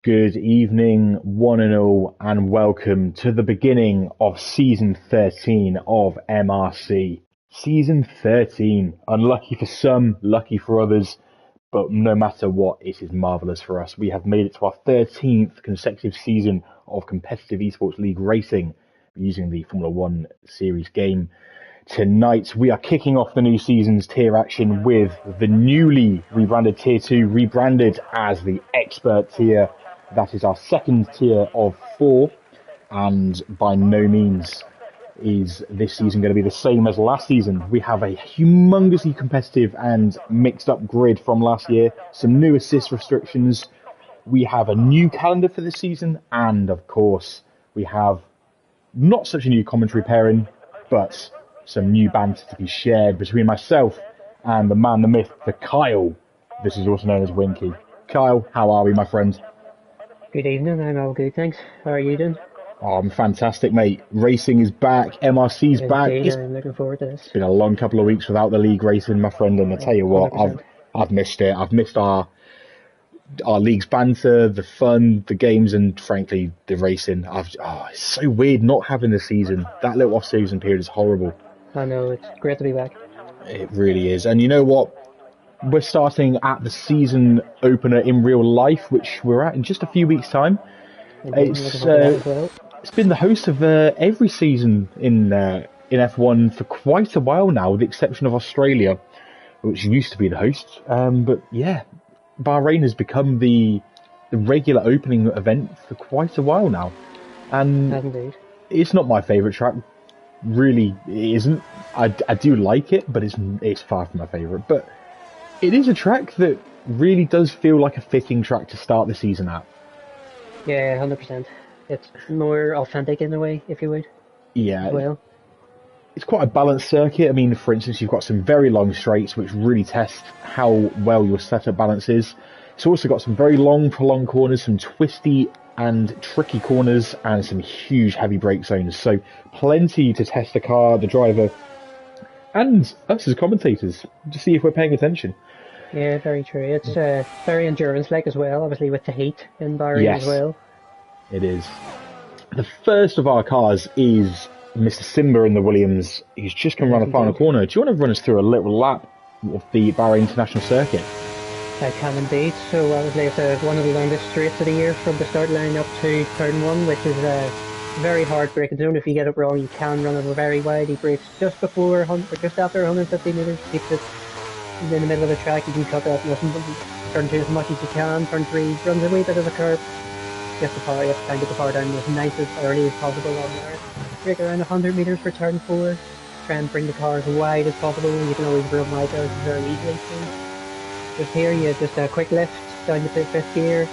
Good evening, one and all, and welcome to the beginning of Season 13 of MRC. Season 13. Unlucky for some, lucky for others, but no matter what, it is marvellous for us. We have made it to our 13th consecutive season of competitive esports league racing using the Formula One series game. Tonight, we are kicking off the new season's tier action with the newly rebranded Tier 2, rebranded as the Expert tier. That is our second tier of 4, and by no means is this season going to be the same as last season. We have a humongously competitive and mixed up grid from last year, some new assist restrictions, we have a new calendar for this season, and of course, we have not such a new commentary pairing, but some new banter to be shared between myself and the man, the myth, the Kyle. This is also known as Winky. Kyle, how are we, my friend? Good evening, I'm all good, thanks. How are you doing? Oh, I'm fantastic, mate. Racing is back, MRC's back. I'm looking forward to this. It's been a long couple of weeks without the league racing, my friend, and I tell you what, 100%. I've missed it. I've missed our league's banter, the fun, the games, and frankly, the racing. It's so weird not having the season. That little off-season period is horrible. I know, it's great to be back. It really is. And you know what? We're starting at the season opener in real life, which we're at in just a few weeks' time. It's been the host of every season in F1 for quite a while now, with the exception of Australia, which used to be the host. But yeah, Bahrain has become the regular opening event for quite a while now. And Indeed. It's not my favourite track. Really, it isn't. I do like it, but it's far from my favourite. But it is a track that really does feel like a fitting track to start the season at. Yeah, 100%. It's more authentic in a way, if you would. Yeah. Well, it's quite a balanced circuit. I mean, for instance, you've got some very long straights, which really test how well your setup balance is. It's also got some very long, prolonged corners, some twisty and tricky corners, and some huge heavy brake zones. So plenty to test the car, the driver, and us as commentators to see if we're paying attention. yeah, very true. It's very endurance-like as well, obviously with the heat in Bahrain Yes, as well. it is. The first of our cars is Mr. Simba in the Williams. He's just come around the final corner. Do you want to run us through a little lap of the Bahrain International Circuit? I can indeed. So obviously it's one of the longest straights of the year from the start line up to turn 1, which is a very hard braking zone. If you get it wrong, you can run it very wide. He brakes just before or just after 150 metres, keeps it in the middle of the track. You can cut that nothing, turn 2 as much as you can. Turn 3 runs a wee bit of a curve. You have to try and get the power down as nice as early as possible on there. Brake around 100 metres for turn 4. Try and bring the car as wide as possible. You can always run wide there very easily too. Just here, you have just a quick lift down to 5th gear.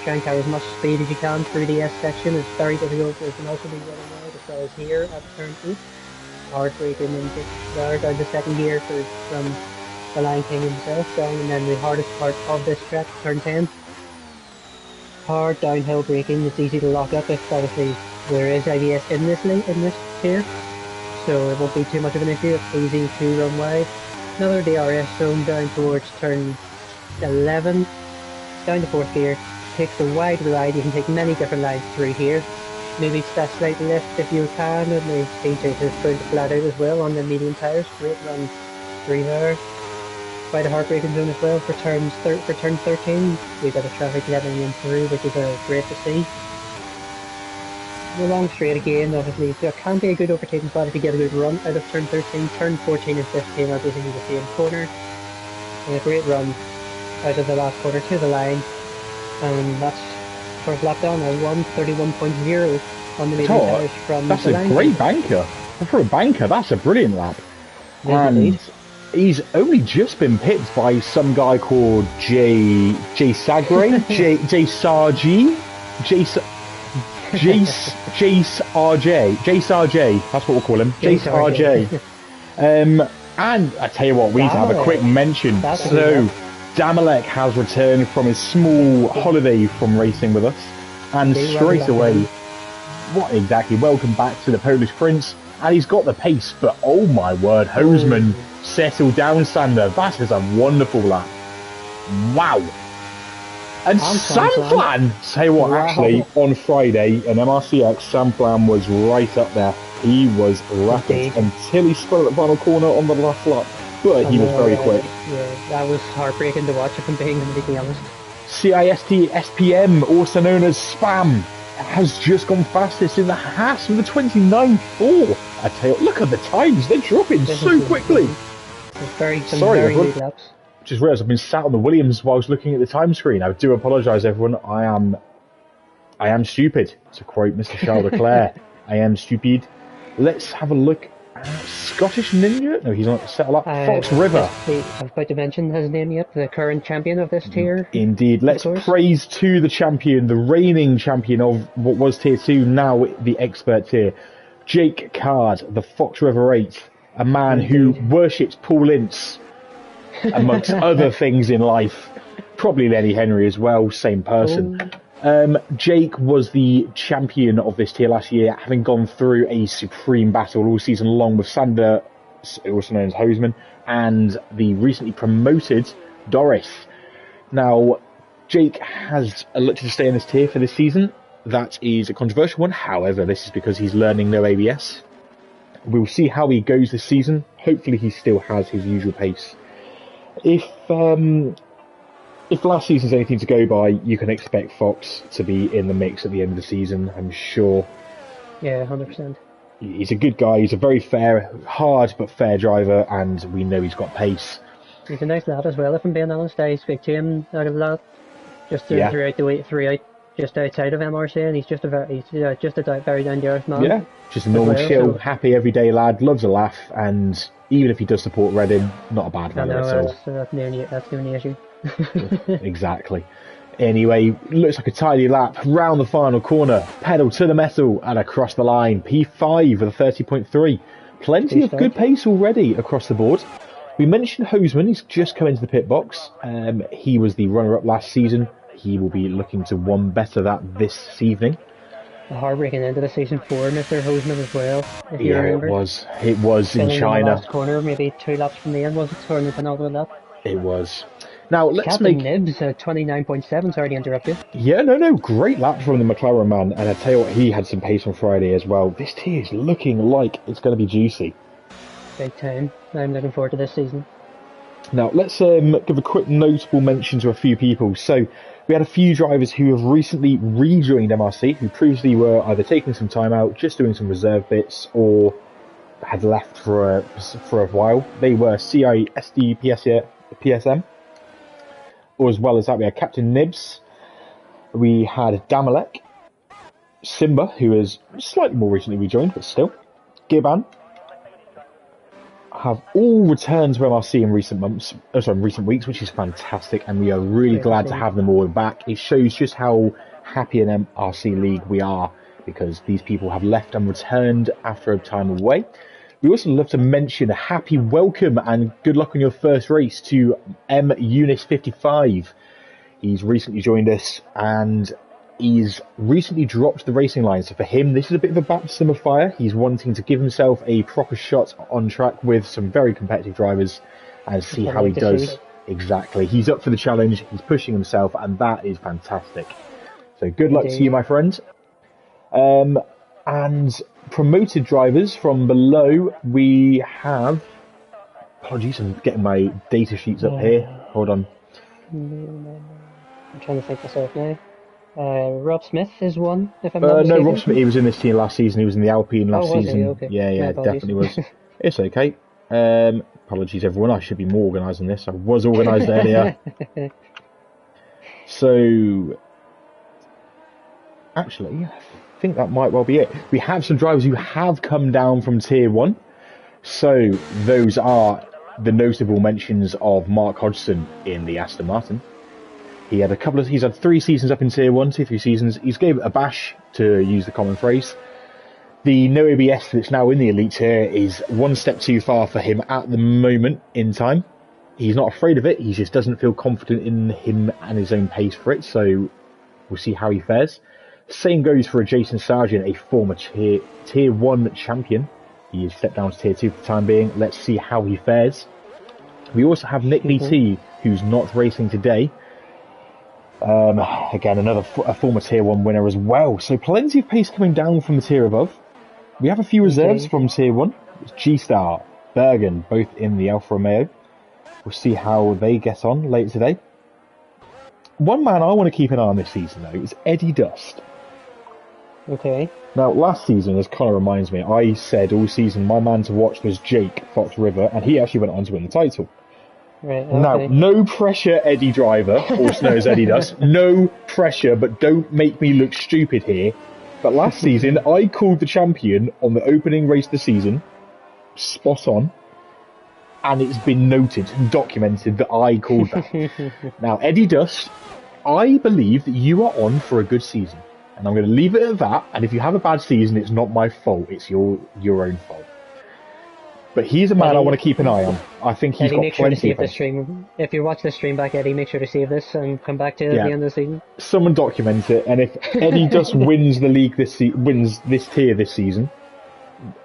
Try and carry as much speed as you can through the S section. It's very difficult. It can also be running wide as well as here at turn 8. Hard braking and there down to 2nd gear from the Lion King himself down, and then the hardest part of this track, turn 10. Hard downhill braking. It's easy to lock up if obviously there is IBS in this tier, so it won't be too much of an issue. It's easy to run wide. Another DRS zone down towards turn 11, down to 4th gear. Takes the wide ride. You can take many different lines through here. Maybe slight lift if you can, and the speed changes going to flat out as well on the medium tyres. Great run through there. Quite a hard braking zone as well for turn 13. We've got a traffic letting in through, which is great to see. The long straight again, obviously, there can be a good overtaking spot if you get a good run out of turn 13. Turn 14 and 15 are basically the same corner. And a great run out of the last corner to the line. And that's first lap down at 1:31.0 on the medium tyres from the line. That's a great banker. For a banker, that's a brilliant lap. Yes, and indeed. He's only just been picked by some guy called J Sagre, J Sargi, Jace RJ, that's what we'll call him, Jace RJ. And I tell you what, we need to have a quick mention. So, Damalek has returned from his small holiday from racing with us, and straight away, welcome back to the Polish Prince, and he's got the pace, but oh my word, Hosman, settle down, Sander, that is a wonderful lap. Wow. And Samplan! Say what, wow. Actually, on Friday, an MRC X, Samplan was right up there. He was rapid until he spun at the final corner on the last lap. But he was very quick. Yeah, that was heartbreaking to watch, if I'm being completely honest. CIST SPM, also known as Spam, has just gone fastest in the Haas with a 29.4. I tell you, look at the times, they're dropping so quickly. Very good laps. Just realised I've been sat on the Williams while I was looking at the time screen. I do apologise, everyone. I am stupid, to quote Mr. Charles Leclerc. I am stupid. Let's have a look at Scottish Ninja. No, he's not settled up. Fox River. I'm about to mention his name yet. The current champion of this tier. Indeed. Let's praise to the champion, the reigning champion of what was tier 2, now the expert tier. Jake Card, the Fox River 8. A man who worships Paul Ince, amongst other things in life. Probably Lenny Henry as well, same person. Jake was the champion of this tier last year, having gone through a supreme battle all season long with Sander, also known as Hoseman, and the recently promoted Doris. Now, Jake has elected to stay in this tier for this season. That is a controversial one. However, this is because he's learning no ABS. We'll see how he goes this season. Hopefully he still has his usual pace. If last season's anything to go by, you can expect Fox to be in the mix at the end of the season, I'm sure. Yeah, 100%. He's a good guy. He's a very fair, hard but fair driver, and we know he's got pace. He's a nice lad as well, if I'm being honest. I speak to him out of that, just throughout the week, just outside of MRC, and he's just a very down to earth man. Yeah, just a normal, chill, happy, everyday lad. Loves a laugh, and even if he does support Reading, not a bad driver at all. That's the only issue. Exactly. Anyway, looks like a tidy lap round the final corner, pedal to the metal and across the line. P5 with a 30.3. Plenty of good pace already across the board. We mentioned Hoseman, he's just come into the pit box. He was the runner-up last season. He will be looking to one better that this evening. A heartbreaking end of the season for Mr. Hoseman as well, if you remember. It was in China. In the last corner, maybe 2 laps from the end, was it? Scoring the penultimate lap. It was. Now, let's Captain Nibs, 29.7, sorry to interrupt you. Yeah, no, great lap from the McLaren man, and I tell you what, he had some pace on Friday as well. This tier is looking like it's going to be juicy. Big time. I'm looking forward to this season. Now, let's give a quick notable mention to a few people. So, we had a few drivers who have recently rejoined MRC, who previously were either taking some time out, just doing some reserve bits, or had left for a while. They were CISD PSM. Or as well as that, we had Captain Nibs, we had Damalek, Simba, who has slightly more recently rejoined, but still, Giban, have all returned to MRC in recent weeks, which is fantastic, and we are really glad to have them all back. It shows just how happy an MRC league we are, because these people have left and returned after a time away. We also love to mention a happy welcome and good luck on your first race to Unis55. He's recently joined us and he's recently dropped the racing line. So for him, this is a bit of a baptism of fire. He's wanting to give himself a proper shot on track with some very competitive drivers and see how he does. Exactly. He's up for the challenge. He's pushing himself and that is fantastic. So good luck to you, my friend. And promoted drivers from below, we have... Apologies, I'm getting my data sheets up here. Hold on. I'm trying to think myself now. Rob Smith is one, if I'm not mistaken. No, Rob Smith, he was in this team last season. He was in the Alpine last season. Okay. Yeah, definitely was. It's okay. Apologies, everyone. I should be more organised than this. I was organised earlier. So, actually, I think that might well be it. We have some drivers who have come down from Tier 1. So, those are the notable mentions of Mark Hodgson in the Aston Martin. He's had 3 seasons up in Tier 1, 2-3 seasons. He's gave it a bash, to use the common phrase. The no ABS that's now in the Elite tier is one step too far for him at the moment in time. He's not afraid of it, he just doesn't feel confident in him and his own pace for it, so we'll see how he fares. Same goes for Jason Sargent, a former tier 1 champion. He has stepped down to Tier 2 for the time being. Let's see how he fares. We also have Nick DT, who's not racing today. Again, a former Tier 1 winner as well. So plenty of pace coming down from the tier above. We have a few reserves from Tier 1. It's G-Star, Bergen, both in the Alfa Romeo. We'll see how they get on later today. One man I want to keep an eye on this season, though, is Eddie Dust. Okay. Now, last season, this kind of reminds me, I said all season my man to watch was Jake Fox River, and he actually went on to win the title. Right, okay. Now, no pressure, Eddie Driver, also known as Eddie Dust. No pressure, but don't make me look stupid here. But last season, I called the champion on the opening race of the season. Spot on. And it's been noted and documented that I called that. Now, Eddie Dust, I believe that you are on for a good season. And I'm going to leave it at that. And if you have a bad season, it's not my fault. It's your own fault. But he's a man Eddie, I want to keep an eye on. I think he's Eddie, got make sure to plenty save of the stream. If you watch the stream back, Eddie, make sure to save this and come back to it at the end of the season. Someone document it, and if Eddie Dust wins the league wins this tier this season,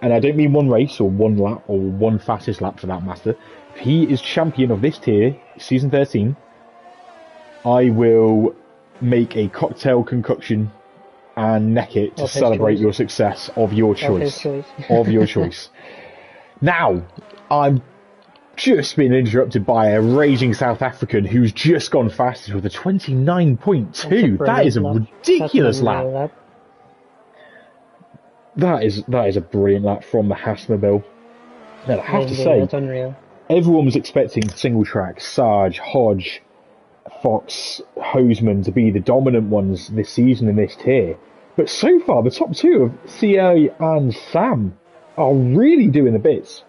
and I don't mean one race or one lap or one fastest lap for that matter, if he is champion of this tier, season 13, I will make a cocktail concoction and neck it to celebrate your success of your choice. Of your choice. Now, I'm just been interrupted by a raging South African who's just gone fastest with a 29.2. That is a ridiculous lap. That is a brilliant lap from the Haasmobile. Now, I have to say, that's unreal. Everyone was expecting single track, Sarge, Hodge, Fox, Hoseman to be the dominant ones this season in this tier. But so far, the top two of CA and Sam are really doing the bits.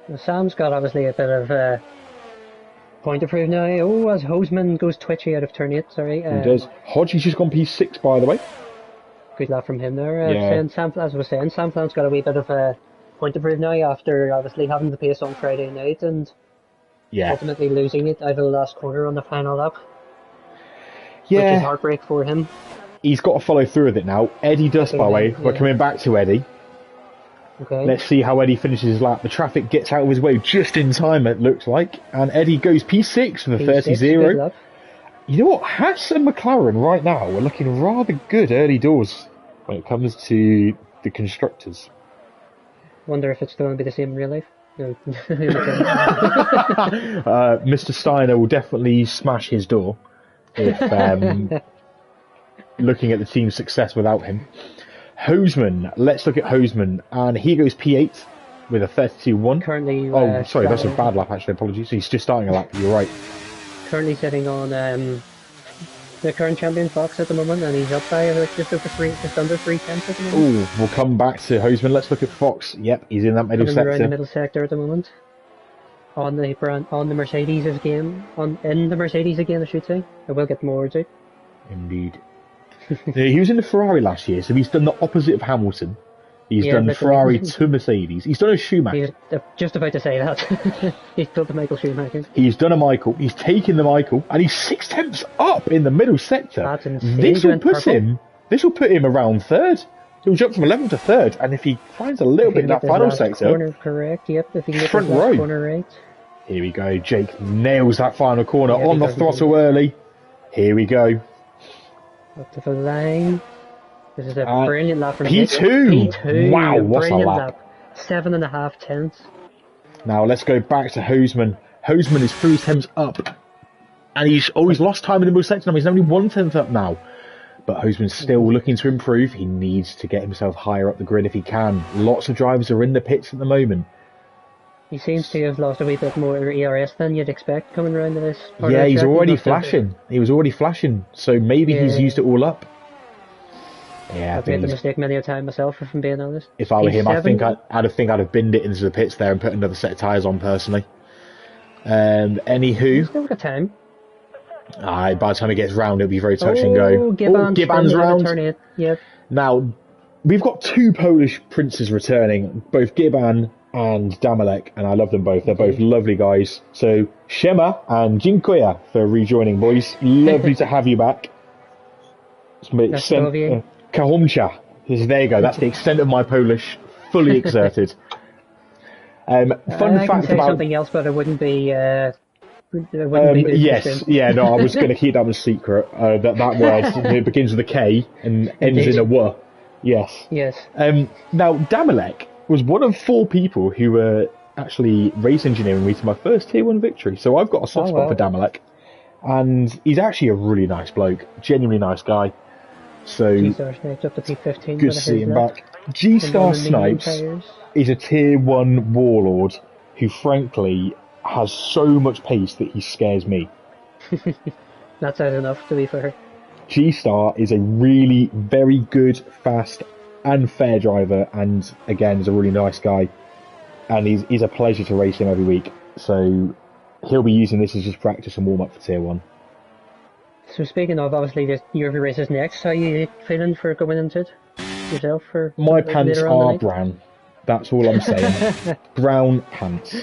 Well, Sam's got obviously a bit of a point to prove now. Oh, as Hoseman goes twitchy out of turn 8, sorry. He does. Hodge, he's just gone P6, by the way. Good lap from him there. Sam, as I was saying, Sam Flan's got a wee bit of a point to prove now after obviously having the pace on Friday night and ultimately losing it out of the last corner on the final lap. Which is heartbreak for him. He's got to follow through with it now. Eddie Dust, by the way. We're coming back to Eddie. Okay. Let's see how Eddie finishes his lap. The traffic gets out of his way just in time, it looks like. And Eddie goes P6 for the 30-0. You know what? Haas and McLaren right now are looking rather good early doors when it comes to the constructors. Wonder if it's still going to be the same in real life. No. Mr. Steiner will definitely smash his door if looking at the team's success without him. Hoseman, let's look at Hoseman, and he goes P8 with a 32-1. Currently, sorry, that's a bad lap actually, apologies. He's just starting a lap, you're right. Currently sitting on the current champion Fox at the moment, and he's up by just under 3/10 at the moment. Oh, we'll come back to Hoseman. Let's look at Fox. Yep, he's in that middle sector. Around the middle sector at the moment. On the Mercedes again, in the Mercedes again, I should say. I will get more words out. Indeed. He was in the Ferrari last year, so he's done the opposite of Hamilton. He's done the Ferrari to Mercedes. He's done a Schumacher. He's just about to say that. He's done the Michael Schumacher. He's done a Michael. He's taken the Michael, and he's 6 tenths up in the middle sector. That's insane. This will put him around third. He'll jump from 11th to third, and if he finds a little bit in that final sector, corner correct. Yep, if he can get front the row corner right. Here we go. Jake nails that final corner on the throttle early. Here we go. Up to the line. This is a brilliant lap from P2. P2. Wow, what a lap. 7.5 tenths. Now let's go back to Hoseman. Hoseman is 3 tenths up. And he's lost time in the middle sector. He's only 1 tenth up now. But Hoseman's still looking to improve. He needs to get himself higher up the grid if he can. Lots of drivers are in the pits at the moment. He seems to have lost a wee bit more ERS than you'd expect coming around to this. Yeah, he's already flashing. He was already flashing. So maybe he's used it all up. Yeah, I've made the mistake many a time myself, if I'm being honest. If I were him, I think I'd have binned it into the pits there and put another set of tyres on personally. Anywho. Still got time. By the time it gets round, it'll be very touch and go. Gibbon's round. Yep. Now, we've got 2 Polish princes returning, both Gibbon and Damalek, and I love them both. They're both lovely guys. So, Shema and Dziękuję for rejoining, boys. Lovely to have you back. Kahomcha. There you go. That's the extent of my Polish, fully exerted. Fun fact about something else, but it wouldn't be It wouldn't be good Yes, for yeah, no, I was going to keep that one secret. That word, it begins with a K and ends Indeed. in a W. Yes. Yes. Now, Damalek was one of 4 people who were actually race engineering me to my first Tier 1 victory. So I've got a soft spot for Damalek. And he's actually a really nice bloke, genuinely nice guy. So, G-Star Snipes up to P15. good to see him back. G-Star Snipes is a Tier 1 warlord who, frankly, has so much pace that he scares me. That's out enough, to be fair. G-Star is a really very good, fast and fair driver, and again is a really nice guy, and he's a pleasure to race him every week. So he'll be using this as just practice and warm up for Tier 1. So speaking of, obviously, the European race is next. How are you feeling for going into it yourself? My pants are brown. That's all I'm saying. Brown pants.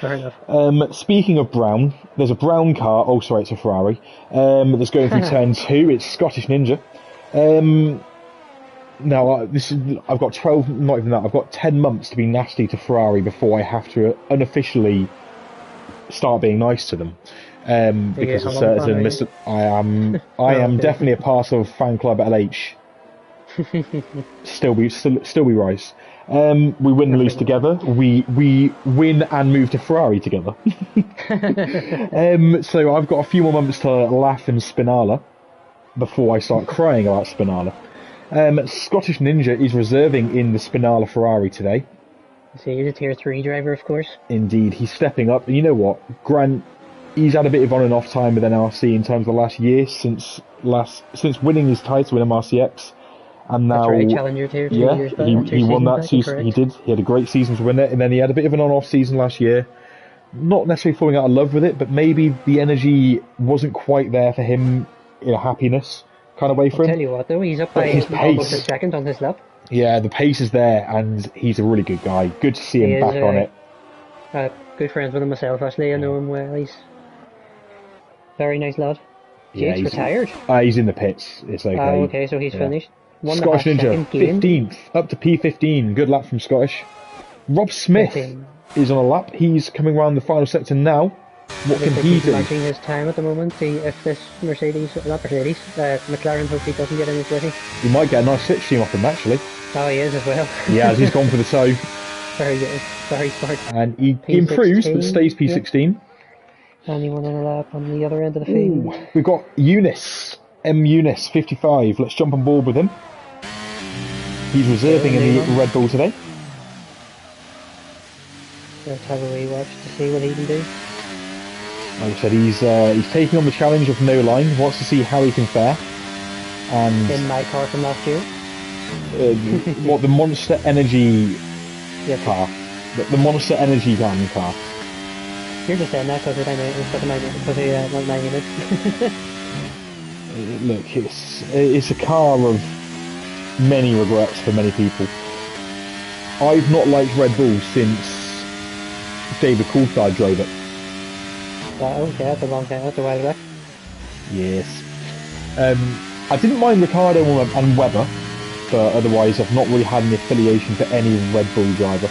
Fair enough. Speaking of brown, there's a brown car. Oh, sorry, it's a Ferrari. That's going through turn 2. It's Scottish Ninja. Now, I've got 12. Not even that. I've got 10 months to be nasty to Ferrari before I have to unofficially start being nice to them. Because of certain I am definitely a part of fan club LH. still be Rice. We win and lose together. We win and move to Ferrari together. So I've got a few more months to laugh in Spinala before I start crying about Spinala. Scottish Ninja is reserving in the Spinala Ferrari today. So he's a Tier 3 driver, of course. Indeed, he's stepping up. And you know what? Grant, he's had a bit of on and off time with NRC in terms of the last year since winning his title in MRC X. And now, That's right, Challenger Tier 2 years back. He won that season. He did. He had a great season to win it, and then he had a bit of an on-off season last year. Not necessarily falling out of love with it, but maybe the energy wasn't quite there for him in a happiness kind of way for him. I'll tell you what, though, he's up by almost a second on his lap. Yeah, the pace is there, and he's a really good guy. Good to see him back on it. Good friends with him myself, actually. I know him well. He's a very nice lad. Yeah, he's retired. He's in the pits. It's okay. Oh, okay, so he's finished. Scottish Ninja, 15th, up to P15. Good lap from Scottish. Rob Smith is on a lap. He's coming around the final sector now. What can he do? He's his time at the moment. If this McLaren hopefully doesn't get any sweaty. He might get a nice slipstream off him, actually. Oh, he is as well. Yeah, as he's gone for the toe. Very good. Very smart. And he improves, but stays P16. Yeah. Anyone on a lap on the other end of the field? We've got Eunice, Eunice, 55. Let's jump on board with him. He's reserving in the Red Bull today. Let's have a wee watch to see what he can do. Like I said, he's taking on the challenge of no line. Wants to see how he can fare. And in my car from last year. The Monster Energy car. The Monster Energy car. You're just saying that because of my unit. Look, it's a car of many regrets for many people. I've not liked Red Bull since David Coulthard drove it. Okay, that's a long time. That's a while back. Yes. I didn't mind Ricciardo and Webber, but otherwise I've not really had an affiliation for any Red Bull driver.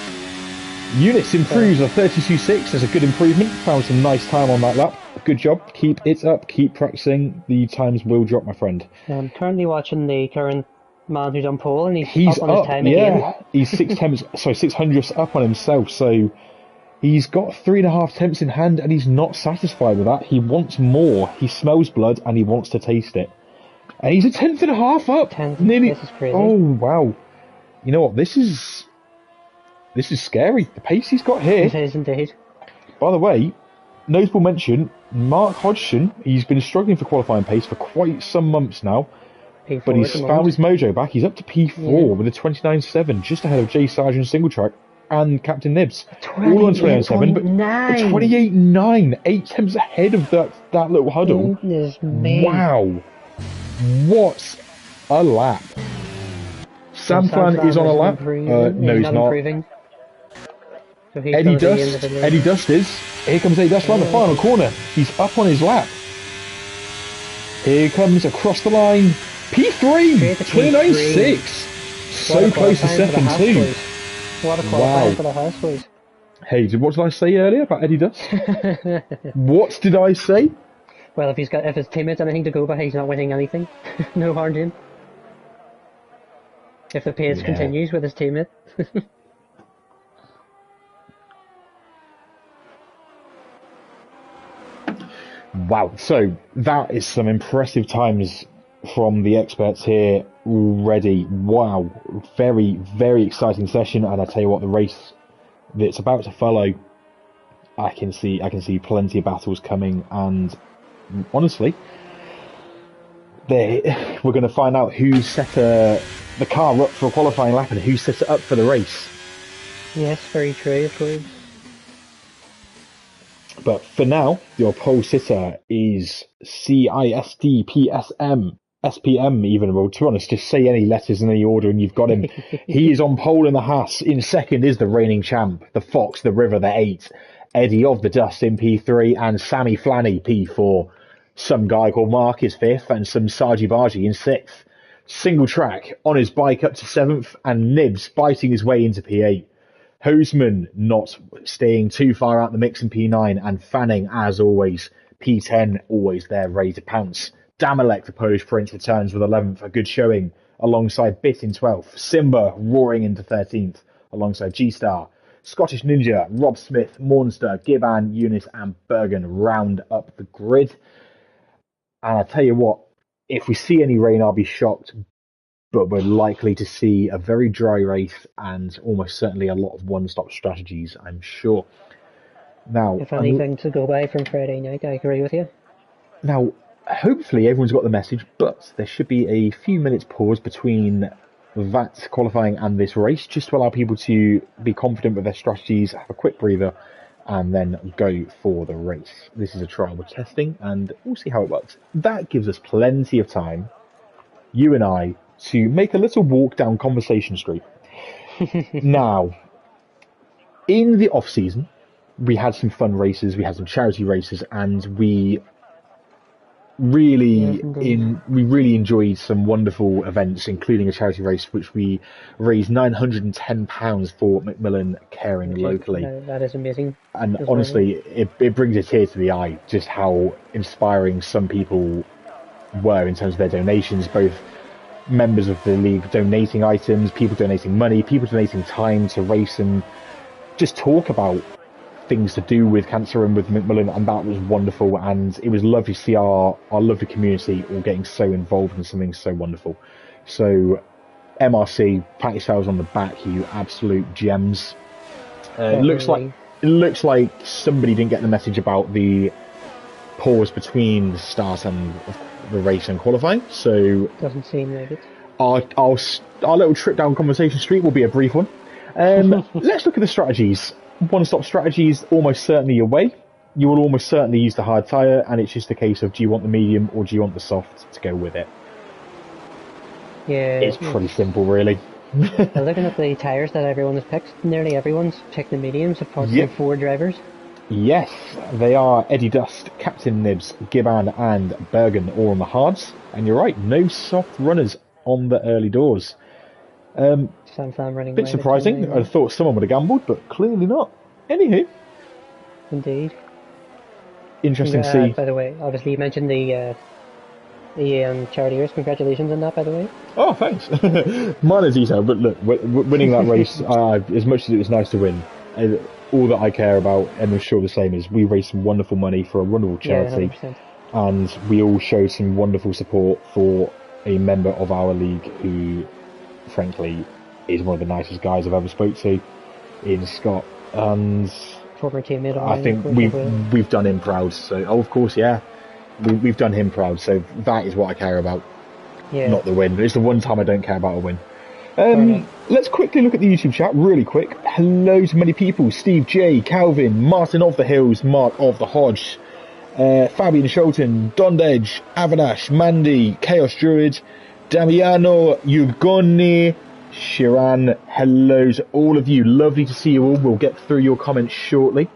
Eunice improves a 32.6. There's a good improvement. Found some nice time on that lap. Good job. Keep it up. Keep practicing. The times will drop, my friend. I'm currently watching the current man who's on pole, and he's up on his time again. He's 600ths up on himself. So he's got 3.5 temps in hand, and he's not satisfied with that. He wants more. He smells blood, and he wants to taste it. And he's a 10.5 up. Nearly. This is crazy. Oh wow! You know what? This is scary. The pace he's got here. It is indeed. By the way, notable mention: Mark Hodgson. He's been struggling for qualifying pace for quite some months now, but he's found his mojo back. He's up to P4 with a 29.7, just ahead of Jay Sargent single track and Captain Nibs. All on 29.7, but 28.9, 8 temps ahead of that little huddle. Wow. What a lap. Samflan is on a lap. No, he's not. So Eddie Dust is. Here comes Eddie Dust around the final corner. He's up on his lap. Here comes across the line. P3! 29.6. So close to second too. What a qualifying for the house, boys. Hey, what did I say earlier about Eddie Dust? What did I say? Well, if his teammates anything to go by, he's not winning anything. No harm to him. If the pace Yeah. continues with his teammate. Wow. So that is some impressive times from the experts here already. Wow. Very, very exciting session. And I tell you what, the race that's about to follow, I can see plenty of battles coming. And honestly, we're going to find out who set the car up for a qualifying lap and who set it up for the race. Yes, very true, of course. But for now, your pole sitter is CISDPSM, SPM even. Well, to be honest, just say any letters in any order and you've got him. He is on pole in the Haas. In second is the reigning champ, the Fox, the River, the 8, Eddie of the Dust in P3, and Sammy Flanny P4. Some guy called Mark is 5th, and some Saji Baji in 6th. Single track on his bike up to 7th, and Nibs biting his way into P8. Hoseman not staying too far out the mix in P9, and Fanning, as always, P10, always there, ready to pounce. Damalek, the Polish Prince, returns with 11th, a good showing, alongside Bit in 12th. Simba roaring into 13th, alongside G-Star. Scottish Ninja, Rob Smith, Mornster, Giban, Eunice, and Bergen round up the grid. And I tell you what, if we see any rain, I'll be shocked. But we're likely to see a very dry race and almost certainly a lot of one-stop strategies, I'm sure. Now, If anything to go by from Friday night, I agree with you. Now, hopefully everyone's got the message, but there should be a few minutes pause between that qualifying and this race, just to allow people to be confident with their strategies, have a quick breather, and then go for the race. This is a trial we're testing, and we'll see how it works. That gives us plenty of time, you and I, to make a little walk down Conversation Street. Now, in the off-season, we had some fun races, we had some charity races, and we really enjoyed some wonderful events, including a charity race which we raised £910 for Macmillan Caring locally. That is amazing. And honestly, it brings a tear to the eye just how inspiring some people were in terms of their donations, both members of the league donating items, people donating money, people donating time to race and just talk about things to do with cancer and with Macmillan, and that was wonderful. And it was lovely to see our lovely community all getting so involved in something so wonderful. So MRC, pat yourselves on the back, you absolute gems. It looks like somebody didn't get the message about the pause between the start and the race and qualifying, so doesn't seem like it. Our little trip down Conversation Street will be a brief one. Let's look at the strategies. One-stop strategies, almost certainly your way. You will almost certainly use the hard tyre, and it's just a case of do you want the medium or do you want the soft to go with it. Yeah, it's pretty simple, really. Looking at the tyres that everyone has picked, nearly everyone's picked the mediums apart from 4 drivers. Yes, they are Eddie Dust, Captain Nibs, Giban and Bergen all on the hards. And you're right, no soft runners on the early doors. Sam running. Bit surprising. I thought someone would have gambled, but clearly not. Anywho. Indeed. Interesting to see. By the way, obviously you mentioned the charity race. Congratulations on that, by the way. Oh, thanks. Minor detail, but look, winning that race, as much as it was nice to win, all that I care about, and I'm sure the same, is we raised some wonderful money for a wonderful charity, and we all showed some wonderful support for a member of our league who, frankly, is one of the nicest guys I've ever spoke to in Scott, and former teammate. I think we've done him proud. So, of course, yeah, we've done him proud. So that is what I care about, not the win. It's the one time I don't care about a win. Let's quickly look at the YouTube chat, really quick. Hello to many people: Steve J, Calvin, Martin of the Hills, Mark of the Hodge, Fabian Sholton, Dondedge, Avanash, Mandy, Chaos Druid, Damiano, Ugoni, Shiran. Hello to all of you. Lovely to see you all. We'll get through your comments shortly.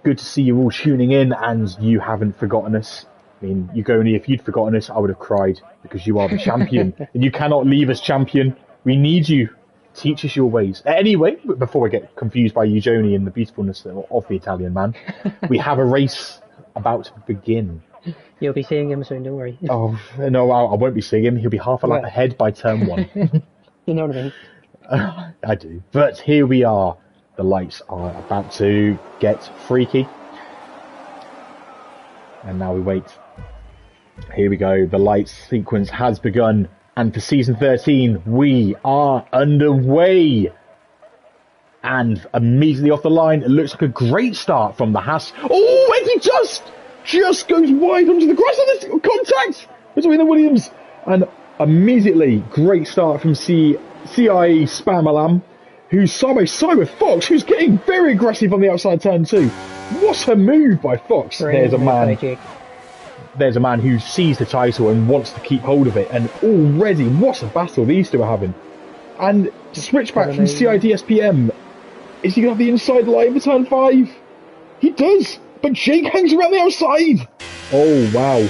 Good to see you all tuning in, and you haven't forgotten us. I mean, Ugoni, if you'd forgotten us, I would have cried, because you are the champion, and you cannot leave us, champion. We need you. Teach us your ways. Anyway, before I get confused by Eugeni and the beautifulness of the Italian man, we have a race about to begin. You'll be seeing him soon, don't worry. Oh, no, I won't be seeing him. He'll be half a lap ahead by turn 1. You know what I mean? I do. But here we are. The lights are about to get freaky. And now we wait. Here we go. The lights sequence has begun. And for season 13, we are underway. And immediately off the line, it looks like a great start from the Haas. Oh, and he just goes wide onto the grass on this contact between the Williams. And immediately, great start from CIE Spamalam, who's side by side with Fox, who's getting very aggressive on the outside turn 2. What a move by Fox. There's a man who sees the title and wants to keep hold of it, and already, what a battle these two are having. And switchback from CIDSPM, is he going to have the inside line for turn 5? He does, but Jake hangs around the outside. Oh, wow.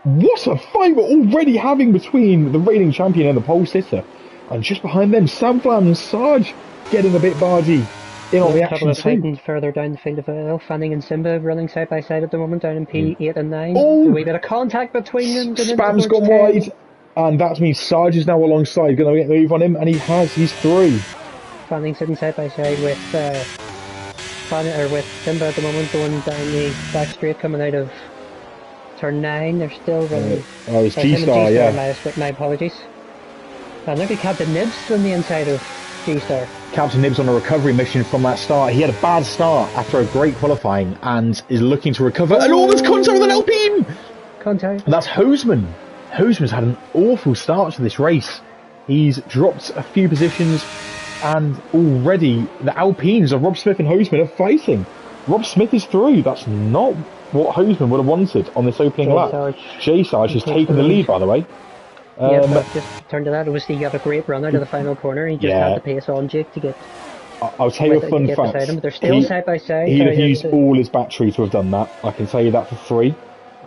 What a fight we're already having between the reigning champion and the pole sitter. And just behind them, Samflan and Sarge getting a bit bargy. In on the action too. Further down the field of well, Fanning and Simba running side by side at the moment down in P8 and 9. Oh, a wee bit of contact between them. Spam's gone wide, and that means Sarge is now alongside, going to get a move on him, and he's through. Fanning sitting side by side with Simba at the moment, going down the back straight coming out of turn 9. They're still running. It's G-Star, yeah. My apologies. And look at Captain Nibs on the inside of G-Star. Captain Nibs on a recovery mission from that start. He had a bad start after a great qualifying and is looking to recover. And almost contact with an Alpine! Contact. And that's Hoseman. Hoseman's had an awful start to this race. He's dropped a few positions, and already the Alpines of Rob Smith and Hoseman are fighting. Rob Smith is through. That's not what Hoseman would have wanted on this opening lap. J-Sarge has taken the lead, by the way. But just turn to that, obviously he got a great run out of the final corner. He just had to pace on Jake to get. I'll tell you a fun fact. They're still side by side. He'd have used all his battery to have done that. I can tell you that for free.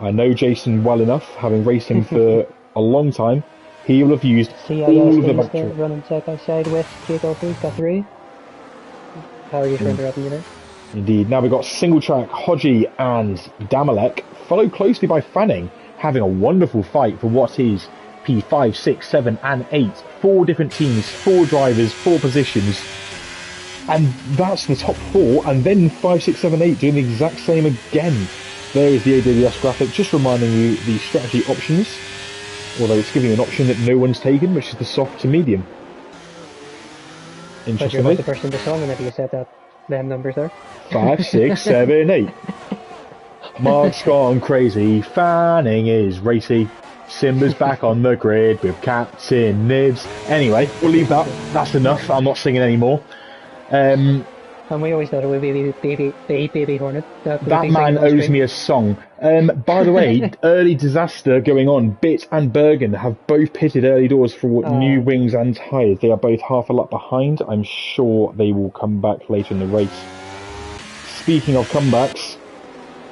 I know Jason well enough, having raced him for a long time. He will have used all of the battery. Running side by side with Jake also, he's got 3. Apologies for interrupting you there. Indeed. Now we've got single track, Hodgie and Damalek, followed closely by Fanning, having a wonderful fight for what is P5, 6, 7 and 8. 4 different teams, 4 drivers, 4 positions. And that's the top 4, and then 5, 6, 7, 8 doing the exact same again. There is the AWS graphic, just reminding you the strategy options, although it's giving you an option that no one's taken, which is the soft to medium. Interestingly. But you're not the person to song whenever you said that, them numbers there. 5, 6, 7, 8. Mark's gone crazy, Fanning is racy. Simba's back on the grid with Captain Nibs. Anyway, we'll leave that. That's enough. I'm not singing anymore. And we always thought it would be Baby Hornet. That man owes me a song. By the way, early disaster going on. Bit and Bergen have both pitted early doors for new wings and tyres. They are both half a lap behind. I'm sure they will come back later in the race. Speaking of comebacks,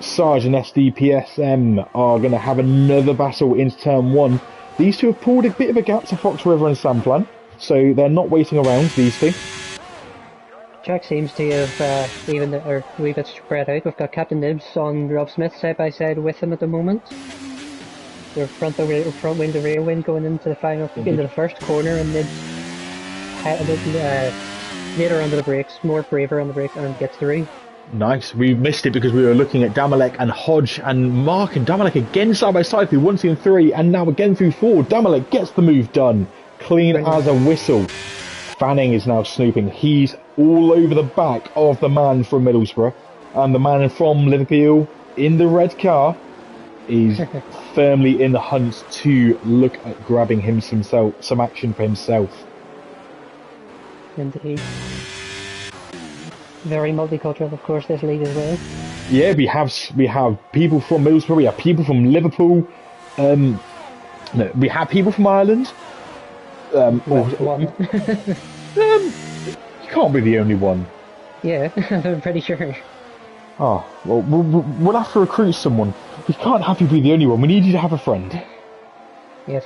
Sarge and SDPSM are going to have another battle into turn 1. These two have pulled a bit of a gap to Fox River and Samplan, so they're not waiting around, these two. Jack seems to have a wee bit spread out. We've got Captain Nibs on Rob Smith side by side with him at the moment. They're front wing to rear wing going into the first corner, and Nibs later under the brakes, more braver on the brakes, and gets through. Nice. We missed it because we were looking at Damalek and Hodge, and Mark and Damalek again side by side through 1, 2 and 3, and now again through 4. Damalek gets the move done. Clean as a whistle. Fanning is now snooping. He's all over the back of the man from Middlesbrough, and the man from Liverpool in the red car is firmly in the hunt to look at grabbing some action for himself. Indeed. Very multicultural, of course, this league as well. Yeah, we have people from Middlesbrough, we have people from Liverpool, we have people from Ireland. One. You can't be the only one. Yeah, I'm pretty sure. Oh, well, we'll have to recruit someone. We can't have you be the only one. We need you to have a friend. Yes.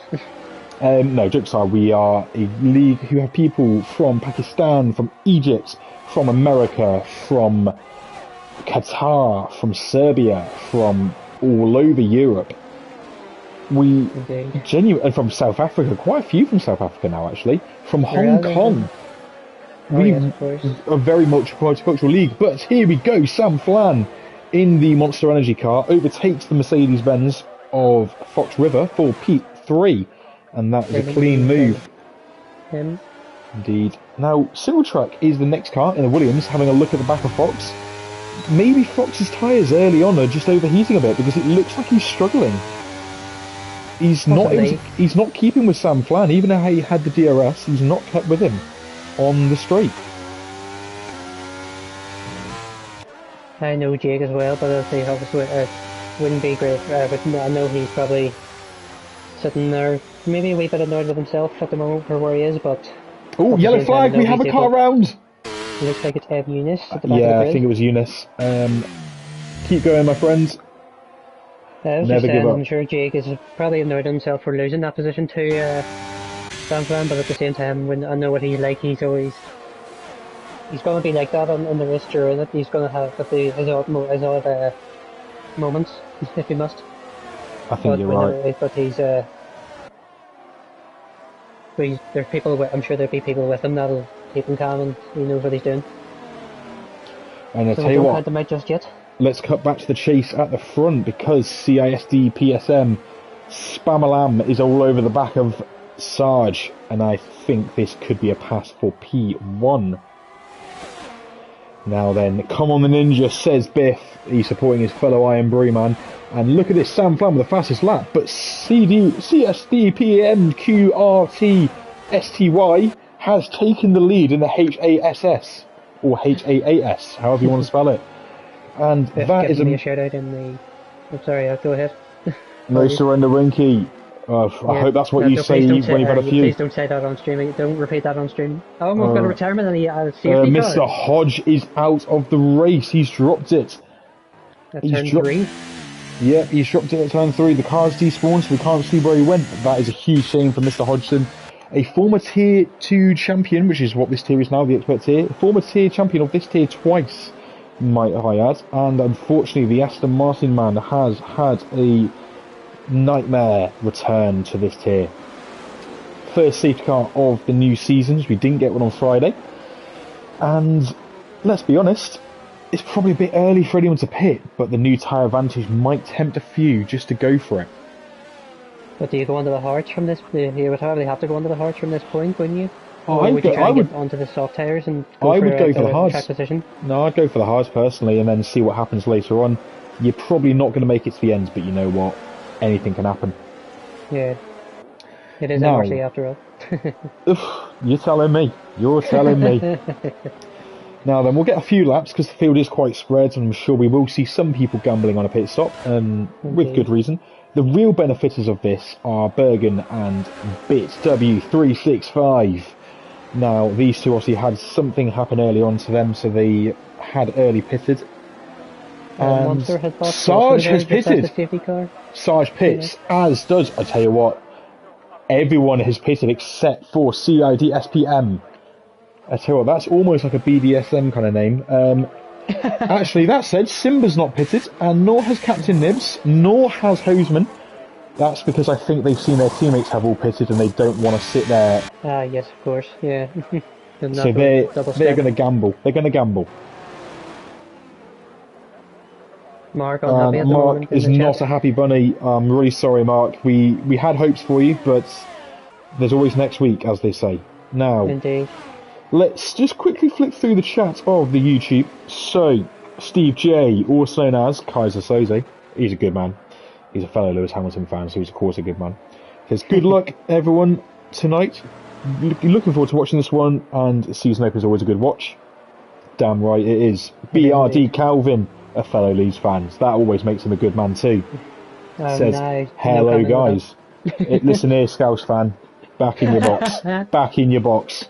No, jokes aside, we are a league who have people from Pakistan, from Egypt, from America, from Qatar, from Serbia, from all over Europe. We genuinely, and from South Africa, quite a few from South Africa now actually, from Hong Kong. We are very much a multicultural league, but here we go, Sam Flan in the Monster Energy car overtakes the Mercedes-Benz of Fox River for P3, and that is a clean move. Indeed. Now, Single Track is the next car in the Williams, having a look at the back of Fox. Maybe Fox's tyres early on are just overheating a bit because it looks like he's struggling. He's not keeping with Sam Flan, even though he had the DRS, he's not kept with him on the straight. I know Jake as well, but I think obviously it wouldn't be great. But I know he's probably sitting there, maybe a wee bit annoyed with himself at the moment for where he is, but... Oh, yellow flag, we have a car round! Looks like it's Eunice at the back of the I think it was Eunice. Keep going, my friends. Never give up. I'm sure Jake is probably annoyed at himself for losing that position to Sam Flan, but at the same time, when I know what he's like, he's going to be like that on the race during it. He's going to have his odd moments, if he must. I think you're right. But there's people. I'm sure there'll be people with him that'll keep him calm, and he knows what he's doing. And I'll tell you what. Don't count them out just yet. Let's cut back to the chase at the front, because CISD PSM Spamalam is all over the back of Sarge, and I think this could be a pass for P1. Now then, come on the ninja, says Biff. He's supporting his fellow Iron Brie man. And look at this, Sam Flan with the fastest lap, but CSD PMQRT STY has taken the lead in the HASS, or HAAS, however you want to spell it. And Biff, that is a shout out in the... I'm sorry, I'll go ahead. No surrender, Winky. I hope that's what you say when you've had a few. Please don't say that on streaming. Don't repeat that on stream. Oh, we've got a retirement and a safety car. Mr. Hodge is out of the race. He's dropped it. Turn 3? Yep, he's dropped it at turn 3. The car's despawned, so we can't see where he went. That is a huge shame for Mr. Hodgson. A former Tier 2 champion, which is what this tier is now, the expert tier. Former tier champion of this tier twice, might I add. And unfortunately, the Aston Martin man has had a nightmare return to this tier. First safety car of the new seasons. We didn't get one on Friday, and let's be honest, it's probably a bit early for anyone to pit, but the new tyre advantage might tempt a few just to go for it. But do you go onto the hards from this? You would probably have to go onto the hards from this point, wouldn't you? I would get onto the soft tyres and go for the hards. Track position? No, I'd go for the hards personally, and then see what happens later on. You're probably not going to make it to the end, but you know what? Anything can happen. Yeah. It is MRC after all. You're telling me. You're telling me. Now then, we'll get a few laps because the field is quite spread, and I'm sure we will see some people gambling on a pit stop, and with good reason. The real benefiters of this are Bergen and BitW365. Now, these two obviously had something happen early on to them, so they had early pitted. And Sarge has pitted. Sarge pits, as does, I tell you what, everyone has pitted except for CID SPM. I tell you what, that's almost like a BDSM kind of name. Actually, that said, Simba's not pitted, and nor has Captain Nibs, nor has Hoseman. That's because I think they've seen their teammates have all pitted and they don't want to sit there. Yes, of course, yeah. So they're going to gamble. They're going to gamble. Mark is not a happy bunny. I'm really sorry, Mark. We had hopes for you, but there's always next week, as they say. Now, indeed. Let's just quickly flick through the chat of the YouTube. So, Steve J, also known as Kaiser Soze, he's a good man. He's a fellow Lewis Hamilton fan, so he's of course a good man. Says, good luck, everyone, tonight. Looking forward to watching this one, and season opener is always a good watch. Damn right it is. BRD Calvin, a fellow Leeds fan. That always makes him a good man too. Says, hello guys. Listen here, Scouse fan. Back in your box. Back in your box.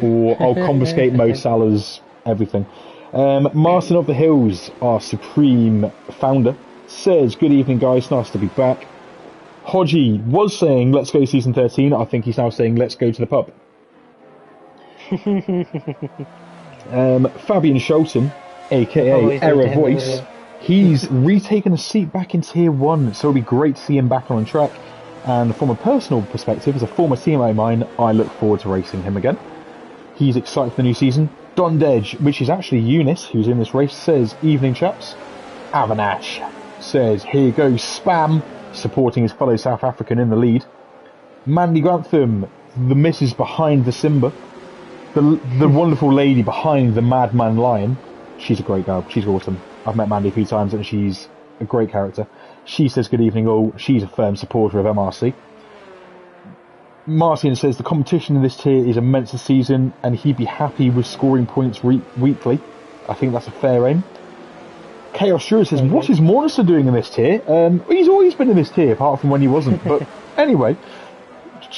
Or I'll confiscate Mo Salah's everything. Martin of the Hills, our supreme founder, says, good evening guys, nice to be back. Hodgie was saying, let's go season 13. I think he's now saying, let's go to the pub. Fabian Scholten, aka Error Voice, he's retaken a seat back in Tier 1, so it'll be great to see him back on track. And from a personal perspective, as a former teammate of mine, I look forward to racing him again. He's excited for the new season. Dondedge, which is actually Eunice, who's in this race, says, evening chaps. Avanash says, here goes Spam, supporting his fellow South African in the lead. Mandy Grantham, the missus behind the Simba. The wonderful lady behind the Madman Lion. She's a great girl. She's awesome. I've met Mandy a few times and she's a great character. She says good evening all. She's a firm supporter of MRC. Martin says the competition in this tier is immense this season and he'd be happy with scoring points weekly. I think that's a fair aim. Chaos Shura says, what is Mornister doing in this tier? He's always been in this tier apart from when he wasn't. But anyway.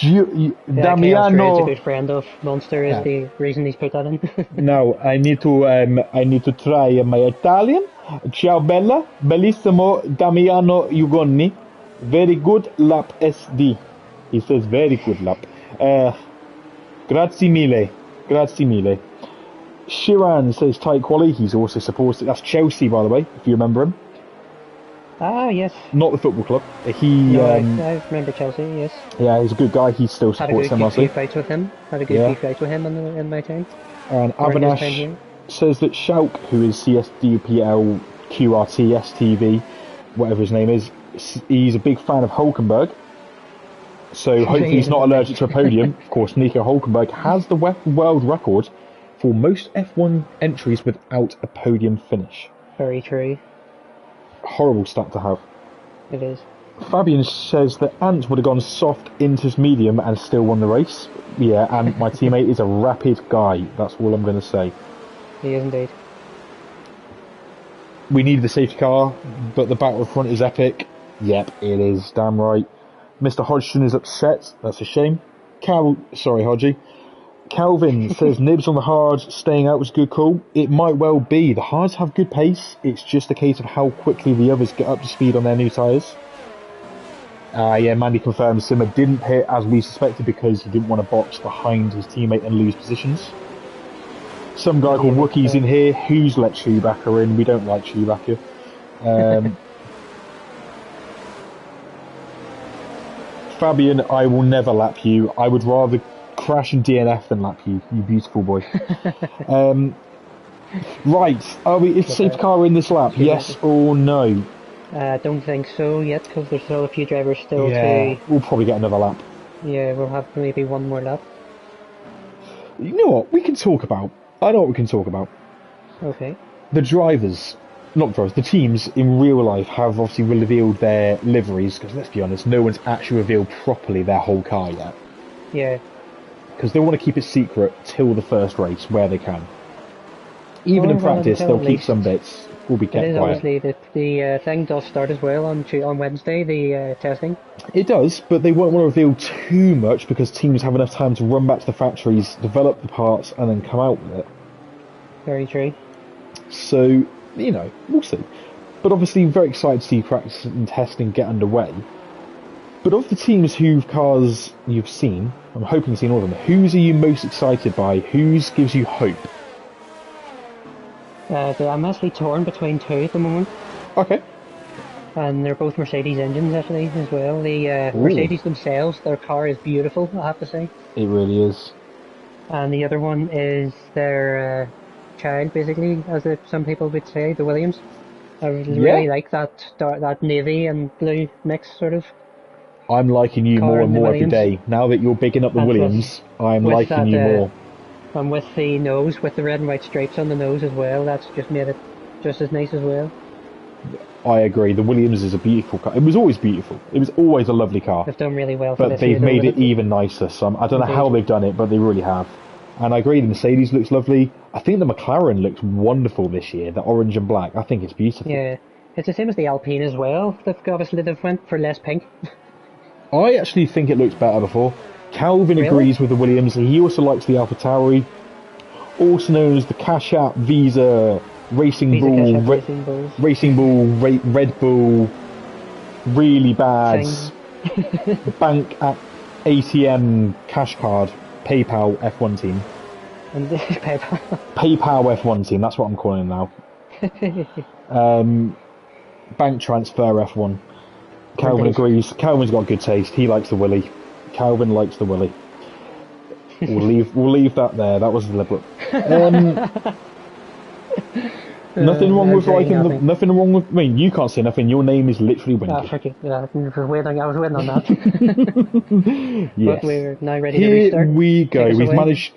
Damiano is a good friend of Monster, is the reason he's put that in. Now I need to try my Italian. Ciao bella, bellissimo Damiano Ugonni. Very good lap SD. He says very good lap. Grazie mille. Shiran says tight quality. He's also supported. That's Chelsea, by the way, if you remember him. Ah, yes. Not the football club. I remember Chelsea, yes. Yeah, he's a good guy. He still supports MRC. Had a good few fights with him. In my time. And Avanash says that Shauk, who is CSDPL QRT STV, whatever his name is, he's a big fan of Hulkenberg. So hopefully he's not allergic to a podium. Of course, Nico Hulkenberg has the world record for most F1 entries without a podium finish. Very true. Horrible stat to have. It is. Fabian says that Ant would have gone soft into medium and still won the race. Yeah, and my teammate is a rapid guy. That's all I'm going to say. He is indeed. We need the safety car, but the battle front is epic. Yep, it is. Damn right. Mr. Hodgson is upset. That's a shame. Sorry, Hodgie. Calvin says nibs on the hards, staying out was a good call. It might well be. The hards have good pace. It's just a case of how quickly the others get up to speed on their new tyres. Yeah, Mandy confirms Simmer didn't pit as we suspected because he didn't want to box behind his teammate and lose positions. Some guy called Wookie's in here. Who's let Chewbacca in? We don't like Chewbacca. Fabian, I will never lap you. I would rather crash and DNF than lap you, you beautiful boy. Right, is safety car in this lap? Yes or no? Don't think so yet, because there's still a few drivers still to... We'll probably get another lap. Yeah, we'll have maybe one more lap. You know what? I know what we can talk about. Okay. The the teams in real life have obviously revealed their liveries, because let's be honest, no one's actually revealed properly their whole car yet. Yeah. Because they want to keep it secret till the first race, where they can. Even in practice, they'll keep some bits. Will be kept quiet. Obviously, the thing does start as well on Wednesday, the testing. It does, but they won't want to reveal too much because teams have enough time to run back to the factories, develop the parts, and then come out with it. Very true. So, we'll see. But obviously, very excited to see practice and testing get underway. But of the teams whose cars you've seen, I'm hoping you've seen all of them, whose are you most excited by? Whose gives you hope? I'm actually torn between two at the moment. Okay. And they're both Mercedes engines actually as well. The Mercedes themselves, their car is beautiful, I have to say. It really is. And the other one is their child, basically, as some people would say, the Williams. I really like that navy and blue mix, sort of. I'm liking you more and more every day. Now that you're bigging up the Williams, I'm liking you more. And with the nose, with the red and white stripes on the nose as well, that's just made it just as nice as well. I agree. The Williams is a beautiful car. It was always beautiful. It was always a lovely car. They've done really well. But they've made it even nicer. So I don't know how they've done it, but they really have. And I agree, the Mercedes looks lovely. I think the McLaren looks wonderful this year. The orange and black. I think it's beautiful. Yeah, it's the same as the Alpine as well. They've went for less pink. I actually think it looks better before. Calvin agrees with the Williams. He also likes the AlphaTauri, also known as the Cash App Visa Racing Bull, Red Bull, really bad bank at ATM cash card PayPal F1 team. And PayPal. PayPal F1 team, that's what I'm calling it now. Bank transfer F1. Calvin agrees. Calvin's got good taste. He likes the willy. Calvin likes the willy. We'll leave that there. That was deliberate. Nothing wrong with liking nothing wrong with. I mean, you can't say nothing. Your name is literally Winky. I was waiting on that. Yes. But we're now ready to restart. Here we go.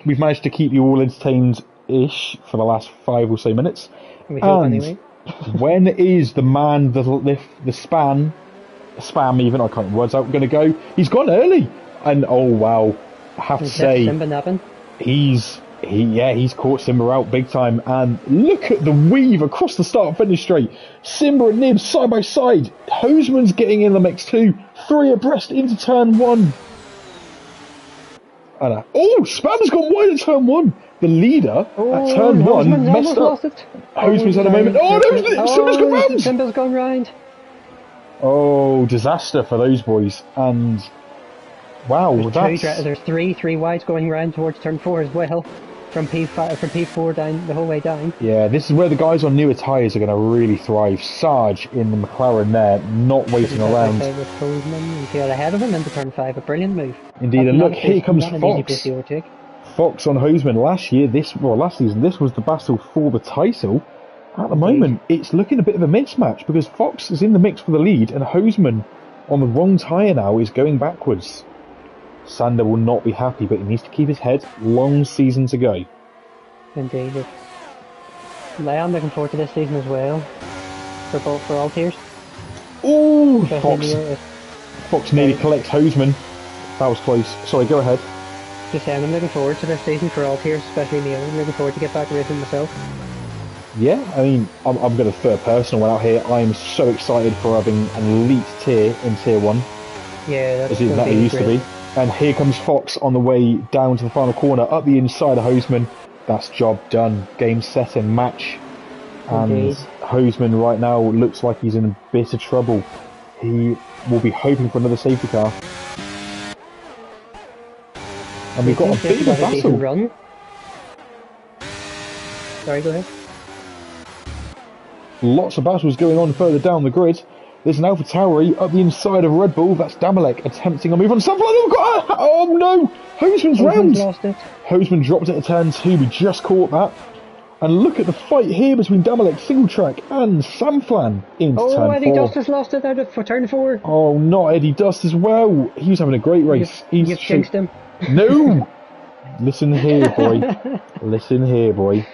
We've managed to keep you all entertained-ish for the last 5 or so minutes. We hope anyway. When is the man, the spam even, I can't get words out, going to go? He's gone early. And oh wow, I have to say, Simba napping? He's caught Simba out big time, and look at the weave across the start finish straight. Simba and Nibs side by side. Hoseman's getting in the mix too. 3 abreast into turn 1. Spam's gone wide at turn 1. The leader at turn 1 messed up. Hoseman's had a moment. Simba's gone round. Simba's gone round. Oh, disaster for those boys. And wow, there's three wides going round towards turn 4 as well. From P4 down the whole way down. Yeah, this is where the guys on newer tyres are going to really thrive. Sarge in the McLaren there, not waiting around. With Hoseman and got ahead of him into turn 5. A brilliant move. Indeed, and look, here comes Fox. Fox on Hoseman. Last season, this was the battle for the title. At the moment, it's looking a bit of a mismatch because Fox is in the mix for the lead, and Hoseman on the wrong tyre now is going backwards. Sander will not be happy, but he needs to keep his head. Long season to go. Indeed. I am looking forward to this season as well. For all tiers. Ooh, Fox nearly collects Hoseman. That was close. Sorry, go ahead. Just saying, I'm looking forward to this season for all tiers, especially me. I'm looking forward to get back racing myself. Yeah, I mean, I'm going to throw a personal one out here. I am so excited for having an elite tier in tier 1. Yeah, that's that it used to be. And here comes Fox on the way down to the final corner, up the inside of Hoseman. That's job done. Game, set and match. And Hoseman right now looks like he's in a bit of trouble. He will be hoping for another safety car. And we've got a bit of a battle. Run. Sorry, go ahead. Lots of battles going on further down the grid. There's an Alpha Tauri up the inside of Red Bull. That's Damalek attempting a move on Sunflower. Oh no! Hoseman's round! Lost it. Hoseman dropped it at turn 2. We just caught that. And look at the fight here between Damalek single track and Samflan into turn 4. Eddie Dust has lost it out for turn 4. Oh, not Eddie Dust as well. He was having a great race. You've jinxed him. No! Listen here, boy. Listen here, boy.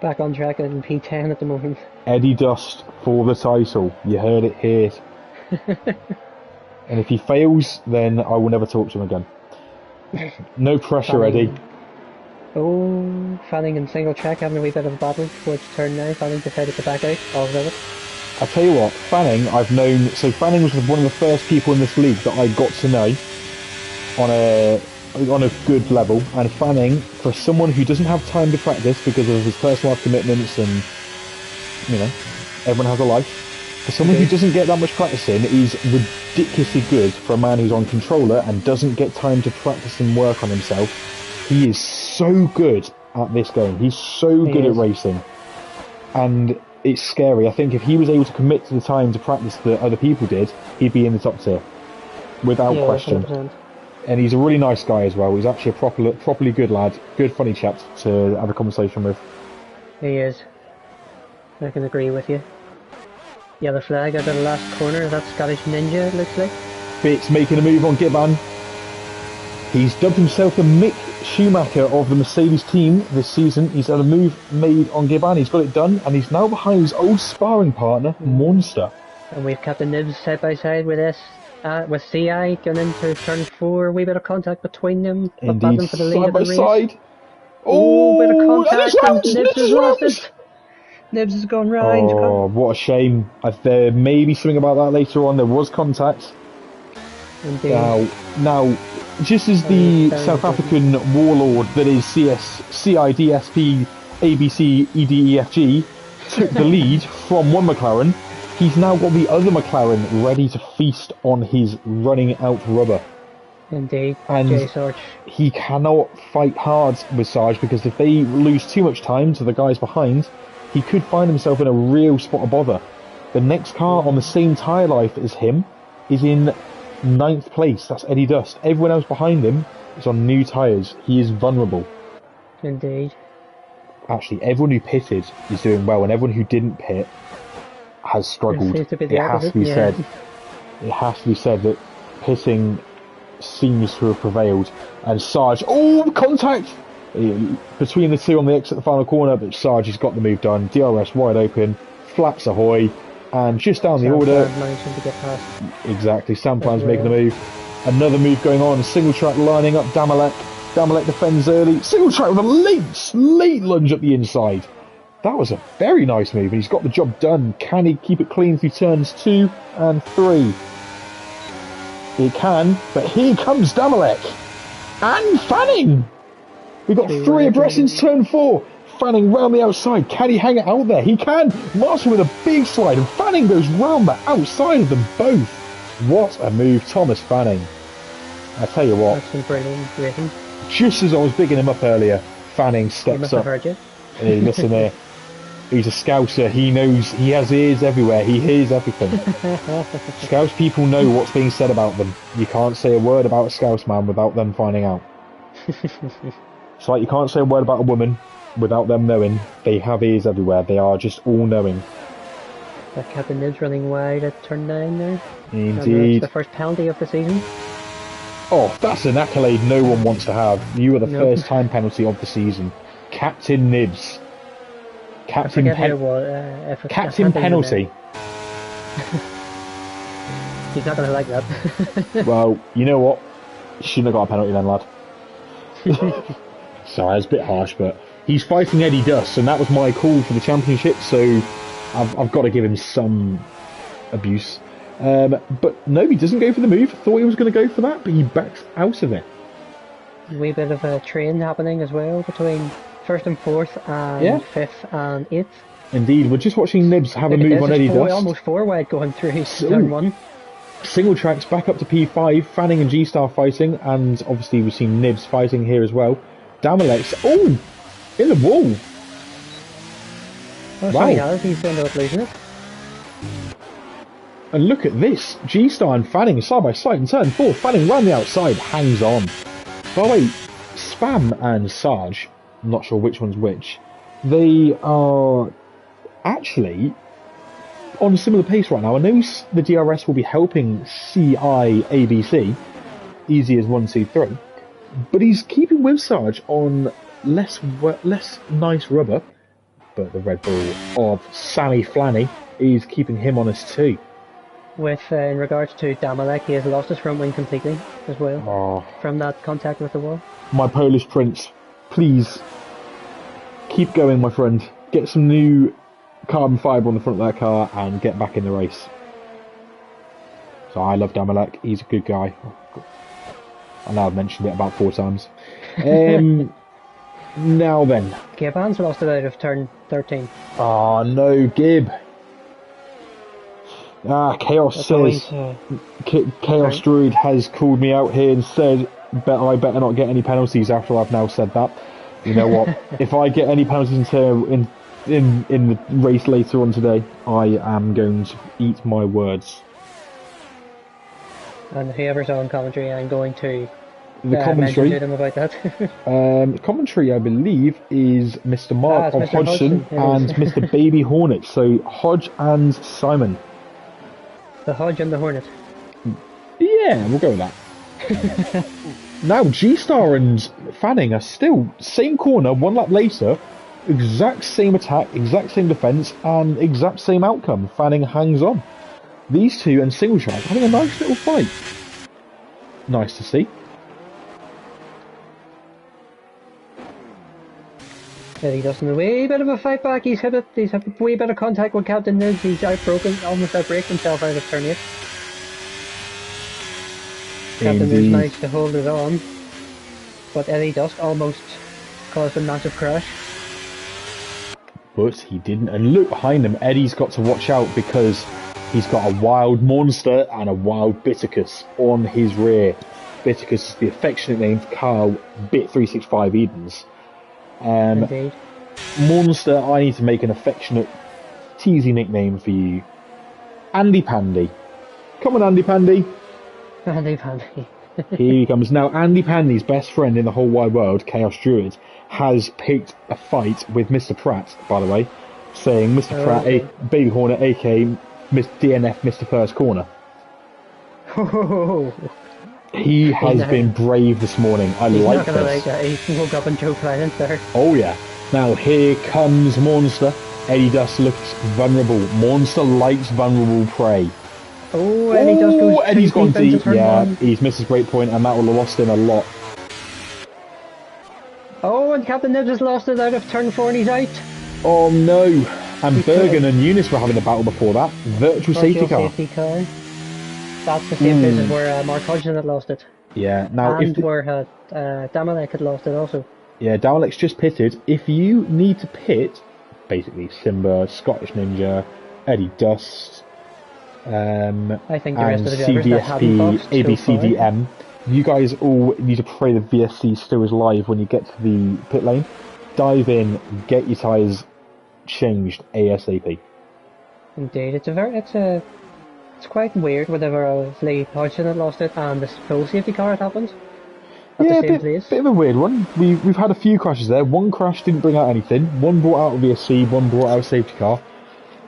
Back on track in P10 at the moment. Eddie Dust for the title. You heard it here. And if he fails, then I will never talk to him again. No pressure, Eddie. Oh, Fanning and single track having a wee bit of a battle towards turn now. Fanning decided to back out of it. I'll tell you what, Fanning, I've known... So Fanning was one of the first people in this league that I got to know on a good level, and Fanning, for someone who doesn't have time to practice because of his personal life commitments and, you know, everyone has a life, for someone who doesn't get that much practice in, he's ridiculously good for a man who's on controller and doesn't get time to practice and work on himself. He is so good at this game. He's so good at racing. And it's scary. I think if he was able to commit to the time to practice that other people did, he'd be in the top tier. Without question. 100%. And he's a really nice guy as well. He's actually a properly good lad. Good funny chap to have a conversation with. He is. I can agree with you. Yeah, the flag out of the last corner, that's Scottish Ninja, it looks like. Fitz making a move on Gibban. He's dubbed himself the Mick Schumacher of the Mercedes team this season. He's had a move made on Gibban. He's got it done, and he's now behind his old sparring partner, Monster. And we've Captain Nibs side by side with CI going into turn 4. A wee bit of contact between them. Indeed, for the lead side of the by race. side. Oh, bit of contact, and Nibs has lost it. Nibs has gone round. Oh, what a shame. There may be something about that later on. There was contact. Indeed. Now, just as the South African warlord that is CIDSP ABC EDEFG took the lead from one McLaren, he's now got the other McLaren ready to feast on his running out rubber. Indeed, And Jay Sarge. he cannot fight hard with Sarge, because if they lose too much time to the guys behind, he could find himself in a real spot of bother. The next car on the same tyre life as him is in 9th place. That's Eddie Dust. Everyone else behind him is on new tyres. He is vulnerable. Indeed. Actually, everyone who pitted is doing well, and everyone who didn't pit has struggled. It has to be said. It has to be said that pitting seems to have prevailed. And Sarge, contact between the two on the exit of the final corner, but Sarge has got the move done. DRS wide open, flaps ahoy, and just down the order. To get past. Exactly, Samplan's making the move. Another move going on. Single track lining up Damalek. Damalek defends early. Single track with a late lunge up the inside. That was a very nice move, and he's got the job done. Can he keep it clean through turns 2 and 3? He can, but here comes Damalek. And Fanning! We've got 3 abreast in turn 4. Fanning round the outside. Can he hang it out there? He can. Martin with a big slide, and Fanning goes round the outside of them both. What a move, Thomas Fanning. I tell you what. That's some brilliant racing. Just as I was bigging him up earlier, Fanning steps up. Heard you. Hey, listen here. He's a Scouser. He knows. He has ears everywhere. He hears everything. Scouse people know what's being said about them. You can't say a word about a Scouse man without them finding out. It's like you can't say a word about a woman without them knowing. They have ears everywhere. They are just all knowing. That Captain Nibs running wide at turn 9 there. Indeed. The first penalty of the season. Oh, that's an accolade no one wants to have. You are the first time penalty of the season. Captain Nibs. Captain penalty. He's not going to like that. Well, you know what? Shouldn't have got a penalty then, lad. Sorry, it's a bit harsh, but he's fighting Eddie Dust, and that was my call for the championship, so I've got to give him some abuse. But no, he doesn't go for the move. Thought he was going to go for that, but he backs out of it. A wee bit of a train happening as well between 1st and 4th and 5th and 8th. Indeed, we're just watching Nibs have a move on Eddie Dust. Almost 4 wide going through turn 1. Single tracks back up to P5, Fanning and G-Star fighting, and obviously we've seen Nibs fighting here as well. Damalek's, in the wall. Oh, wow. So he's ended up losing it. And look at this, G-Star and Fanning side by side in turn 4. Fanning round the outside, hangs on. By the way, Spam and Sarge, I'm not sure which one's which, they are actually on a similar pace right now. I know the DRS will be helping CIABC, easy as 1, 2, 3, but he's keeping with Sarge on less nice rubber, but the Red Bull of Sammy Flanny is keeping him honest too. With in regards to Damalek, he has lost his front wing completely as well from that contact with the wall. My Polish prince, please keep going, my friend. Get some new carbon fibre on the front of that car and get back in the race. So I love Damalek. He's a good guy. I know I've mentioned it about 4 times. Now then. Gibbons lost it out of turn 13. Oh no, Gib. Chaos says, Chaos Druid has called me out here and said I better not get any penalties after I've now said that. You know what? If I get any penalties in the race later on today, I am going to eat my words. And whoever's on commentary, I'm going to mention to them about that. Commentary, I believe, is Mr. Mark of Mr. Hodgson and Mr. Baby Hornet. So Hodge and Simon. The Hodge and the Hornet. Yeah, we'll go with that. Now, G-Star and Fanning are still same corner, 1 lap later, exact same attack, exact same defence, and exact same outcome. Fanning hangs on. These two and single track having a nice little fight. Nice to see. He does a wee bit of a fight back. He's had a wee bit of contact with Captain Nibs. He's almost outbraked himself out of turn 8. Captain Nibs managed to hold it on, but Eddie Dust almost caused a massive crash. But he didn't. And look behind him, Eddie's got to watch out because He's got a wild monster and a wild Bittercus on his rear. Bittercus is the affectionate name for Carl Bit365 Edens. Indeed. Monster, I need to make an affectionate, teasy nickname for you. Andy Pandy. Come on, Andy Pandy. Andy Pandy. Here he comes. Now, Andy Pandy's best friend in the whole wide world, Chaos Druid, has picked a fight with Mr. Pratt, by the way, saying Mr. Pratt, okay. Baby Hornet, aka DNF Mr. First Corner. He has been brave this morning. I like this. He's not going to like that. He woke up and Joe Flynn there. Oh, yeah. Now, here comes Monster. Eddie Dust looks vulnerable. Monster likes vulnerable prey. Oh, Eddie Dust goes Eddie's gone deep. Yeah, one. he's missed his break point, and that will have lost him a lot. Oh, and Captain Nibs has lost it out of turn 4 and he's out. Oh, no. And Bergen and Eunice were having a battle before that. Virtual safety car. That's the same place as where Mark Hodgson had lost it. Yeah, now and where Damalek had lost it also. Yeah, Damalek's just pitted. If you need to pit, basically Simba, Scottish Ninja, Eddie Dust, I think the rest of the drivers CDSP, ABCDM, you guys all need to pray the VSC still is live when you get to the pit lane. Dive in, get your tyres changed ASAP. Indeed, it's quite weird whenever obviously Hodgson had lost it and the full safety car had happened. Yeah, bit of a weird one. We've had a few crashes there. One crash didn't bring out anything. One brought out a VSC, one brought out a safety car.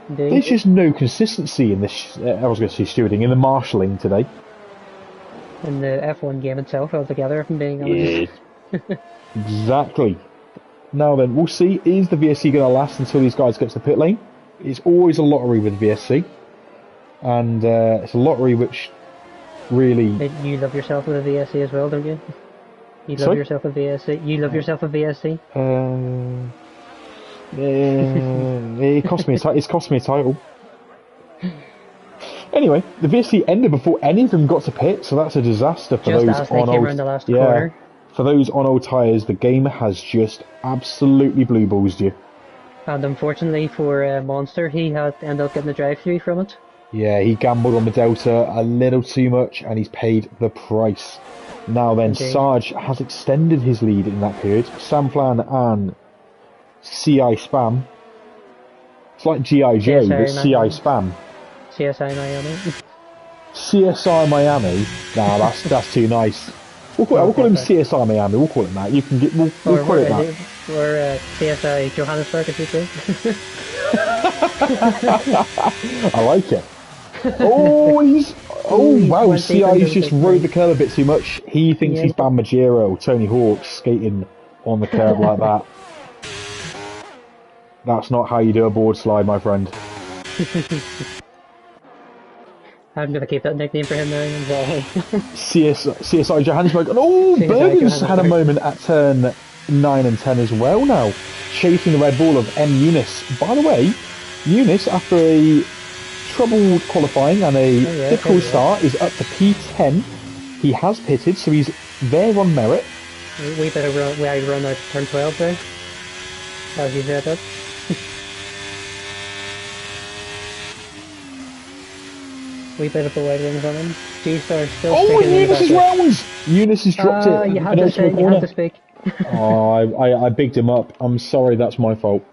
Indeed. There's just no consistency in this. I was going to say stewarding, in the marshalling today. In the F1 game itself altogether, if I'm being honest. Yeah. Exactly. Now then, we'll see. Is the VSC going to last until these guys get to the pit lane? It's always a lottery with VSC. And it's a lottery which really... You love yourself with a VSC as well, don't you? You love yourself a VSC? You love yourself a VSC? It's cost me a title. Anyway, the VSC ended before any of them got to pit, so that's a disaster for those on old... quarter. For those on old tyres, the game has just absolutely blue ballsed you. And unfortunately for Monster, he had ended up getting the drive-through from it. Yeah, he gambled on the Delta a little too much, and he's paid the price. Now then, Indeed. Sarge has extended his lead in that period. Samflan and CI Spam. It's like G.I. Joe, but CI Spam. CSI Miami. CSI Miami? Nah, that's too nice. We'll call him CSI Miami. We'll call him that. We'll call it that. Or CSI Johannesburg, if you say. I like it. Wow, CI's just rode the curve a bit too much. He thinks he's Bam Majero, Tony Hawk, skating on the curve like that. That's not how you do a board slide, my friend. I'm going to keep that nickname for him now. CSI Johannesburg. And Bergen's had a moment at turn 9 and 10 as well now. Chasing the Red Bull of M. Eunice. By the way, Eunice, after a troubled qualifying and a difficult start, is up to P10. He has pitted, so he's there on merit. We better run out turn 12 there. As you said that. We bit of a wide wings on him. G-Star still and Eunice's rounds! Eunice has dropped it. You had to speak. I bigged him up. I'm sorry, that's my fault.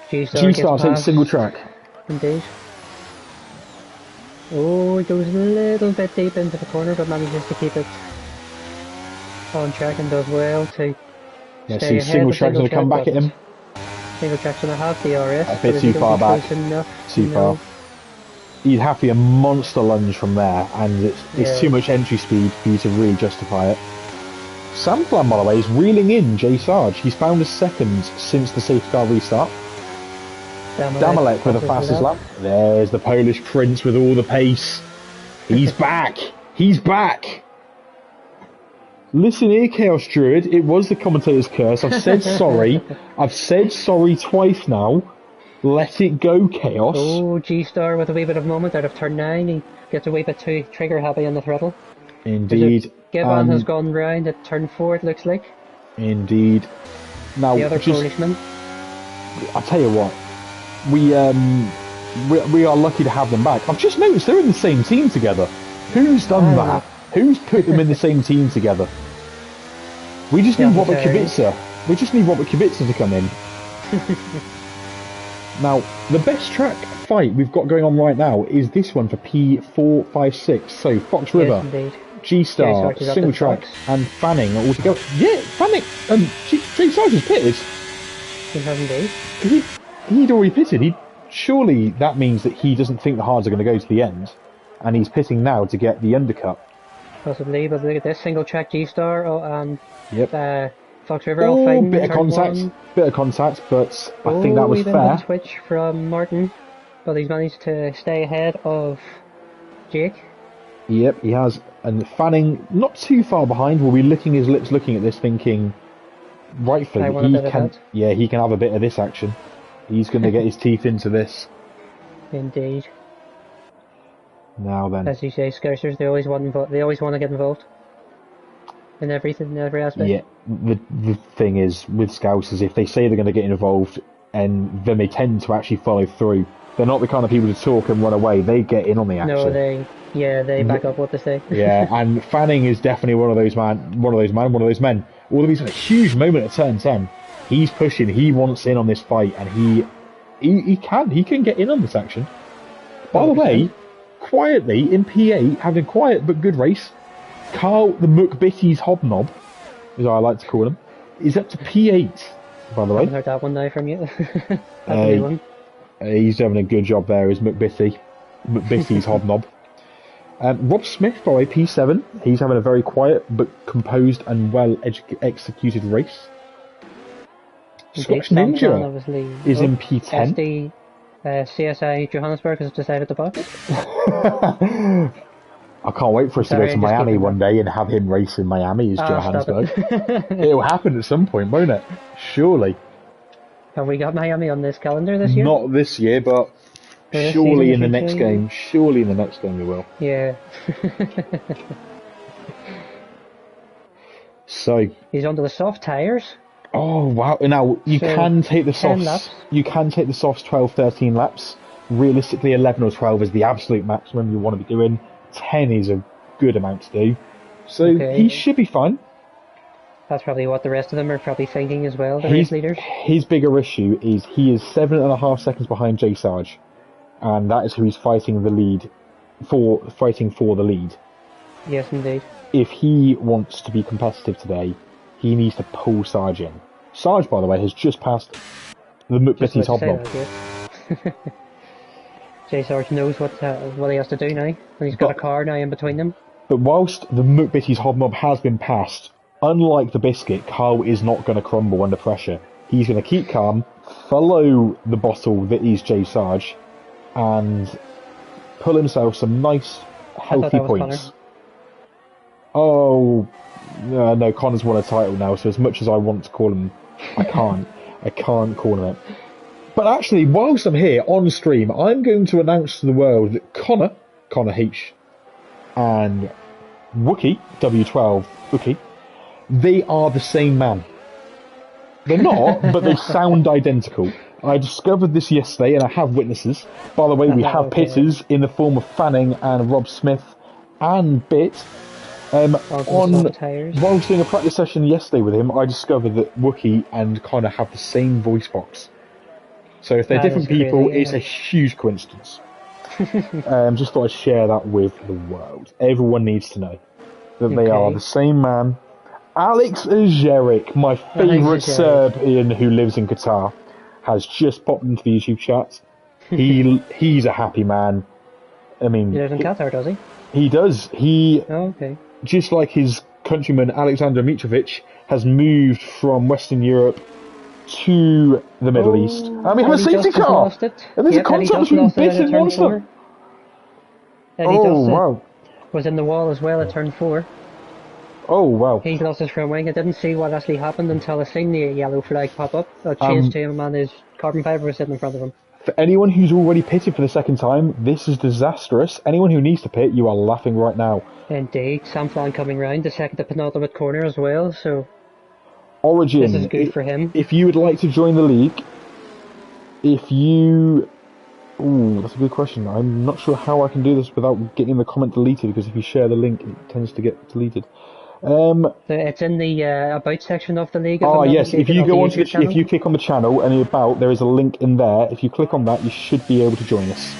G-Star takes single track. Indeed. Oh, he goes a little bit deep into the corner, but manages to keep it on track and does well to stay ahead. Single track's going to come back at him. Single track's going to have DRS. A bit too far back. Too far. You'd have to be a monster lunge from there, and it's too much entry speed for you to really justify it. Samflan, by the way, is reeling in Jay Sarge. He's found a second since the safety car restart. Damalek with the fastest lap. There's the Polish Prince with all the pace. He's back. He's back. Listen here, Chaos Druid. It was the commentator's curse. I've said sorry. I've said sorry twice now. Let it go, Chaos. Oh, G-Star with a wee bit of moment out of turn 9. He gets a wee bit too trigger happy on the throttle. Indeed. Gibbon has gone round at turn 4, it looks like. Indeed. Now, the other Polishman. I'll tell you what. we are lucky to have them back. I've just noticed they're in the same team together. Who's done that? Who's put them in the same team together? We just need Robert Kubica. We just need Robert Kubica to come in. Now, the best track fight we've got going on right now is this one for P456. So Fox River, G-Star, Single Track, and Fanning are all together. Yeah, Fanning, Jay Sarge has pitted. He has indeed. He'd already pitted. Surely that means that he doesn't think the hards are going to go to the end, and he's pitting now to get the undercut. Possibly, but look at this, Single Track, G-Star, Fox River all all fighting. Bit of contact, but I think that was fair. Twitch from Martin, but he's managed to stay ahead of Jake. Yep, he has. And Fanning, not too far behind, will be licking his lips looking at this thinking, rightfully, he can have a bit of this action. He's going to get his teeth into this. Indeed. Now then. As you say, Scousers, they always want to get involved. In everything, in every aspect. Yeah, the thing is, with Scousers, if they say they're going to get involved, and then they tend to actually follow through. They're not the kind of people to talk and run away. They get in on the action. No, they back up what they say. Yeah, and Fanning is definitely one of those men. Although he's in a huge moment at turn 10, he's pushing. He wants in on this fight, and he can get in on this action. By the way, quietly in P8, having a quiet but good race, Carl the McBitty's Hobnob, as I like to call him, is up to P8. By the way, I haven't heard that one now from you. That's a new one. He's having a good job there, is McBitty's Hobnob. Rob Smith, by the way, P7. He's having a very quiet but composed and well executed race. Scotch Ninja is in P10. SD, CSI Johannesburg has decided to box. I can't wait for us to go to Miami one day and have him race in Miami as Johannesburg. It'll happen at some point, won't it? Surely. Have we got Miami on this calendar this year? Not this year, but surely in the next game. Surely in the next game we will. Yeah. So he's onto the soft tyres. Oh wow! Now you can take the softs. Laps. You can take the softs 12, 13 laps. Realistically, 11 or 12 is the absolute maximum you want to be doing. 10 is a good amount to do. So he should be fine. That's probably what the rest of them are probably thinking as well, the race leaders. His bigger issue is he is 7.5 seconds behind Jay Sarge, and that is who he's fighting the lead for the lead. Yes, indeed. If he wants to be competitive today, he needs to pull Sarge in. Sarge, by the way, has just passed the McBitty's Hobnob. Jay Sarge knows what he has to do now, and he's got a car now in between them. But whilst the McBitty's Hobnob has been passed, unlike the Biscuit, Carl is not going to crumble under pressure. He's going to keep calm, follow the bottle that is Jay Sarge, and pull himself some nice, healthy points. Connor. Oh, no, Connor's won a title now, so as much as I want to call him, I can't. I can't call him it. But actually, whilst I'm here on stream, I'm going to announce to the world that Connor H, and Wookie, W12 Wookie, they are the same man. They're not, but they sound identical. I discovered this yesterday, and I have witnesses. By the way, we have pitters in the form of Fanning and Rob Smith and Bit. Whilst doing a practice session yesterday with him, I discovered that Wookie and Connor have the same voice box. So if they're different people, it's a huge coincidence. Just thought I'd share that with the world. Everyone needs to know that they are the same man. Alex Ajeric, my favourite Serbian who lives in Qatar, has just popped into the YouTube chat. He's a happy man. I mean, he lives in Qatar, does he? He does. Just like his countryman Alexander Mitrovic, has moved from Western Europe to the Middle East. And we have a safety car! And there's a contact between Bit and Monster! Wow. Was in the wall as well at turn 4. Oh, wow. He's lost his front wing. I didn't see what actually happened until I seen the yellow flag pop up. I changed to him and his carbon fibre was sitting in front of him. For anyone who's already pitted for the second time, this is disastrous. Anyone who needs to pit, you are laughing right now. Indeed. Sam Flan coming round the second to penultimate corner as well, so... Origin, this is good for him. If you would like to join the league, if you... Ooh, that's a good question. I'm not sure how I can do this without getting the comment deleted, because if you share the link, it tends to get deleted. It's in the about section of the league. If I'm not Yes, if mistaken, you of the go onto YouTube channel. if you click on the channel and about, there is a link in there. If you click on that, you should be able to join us.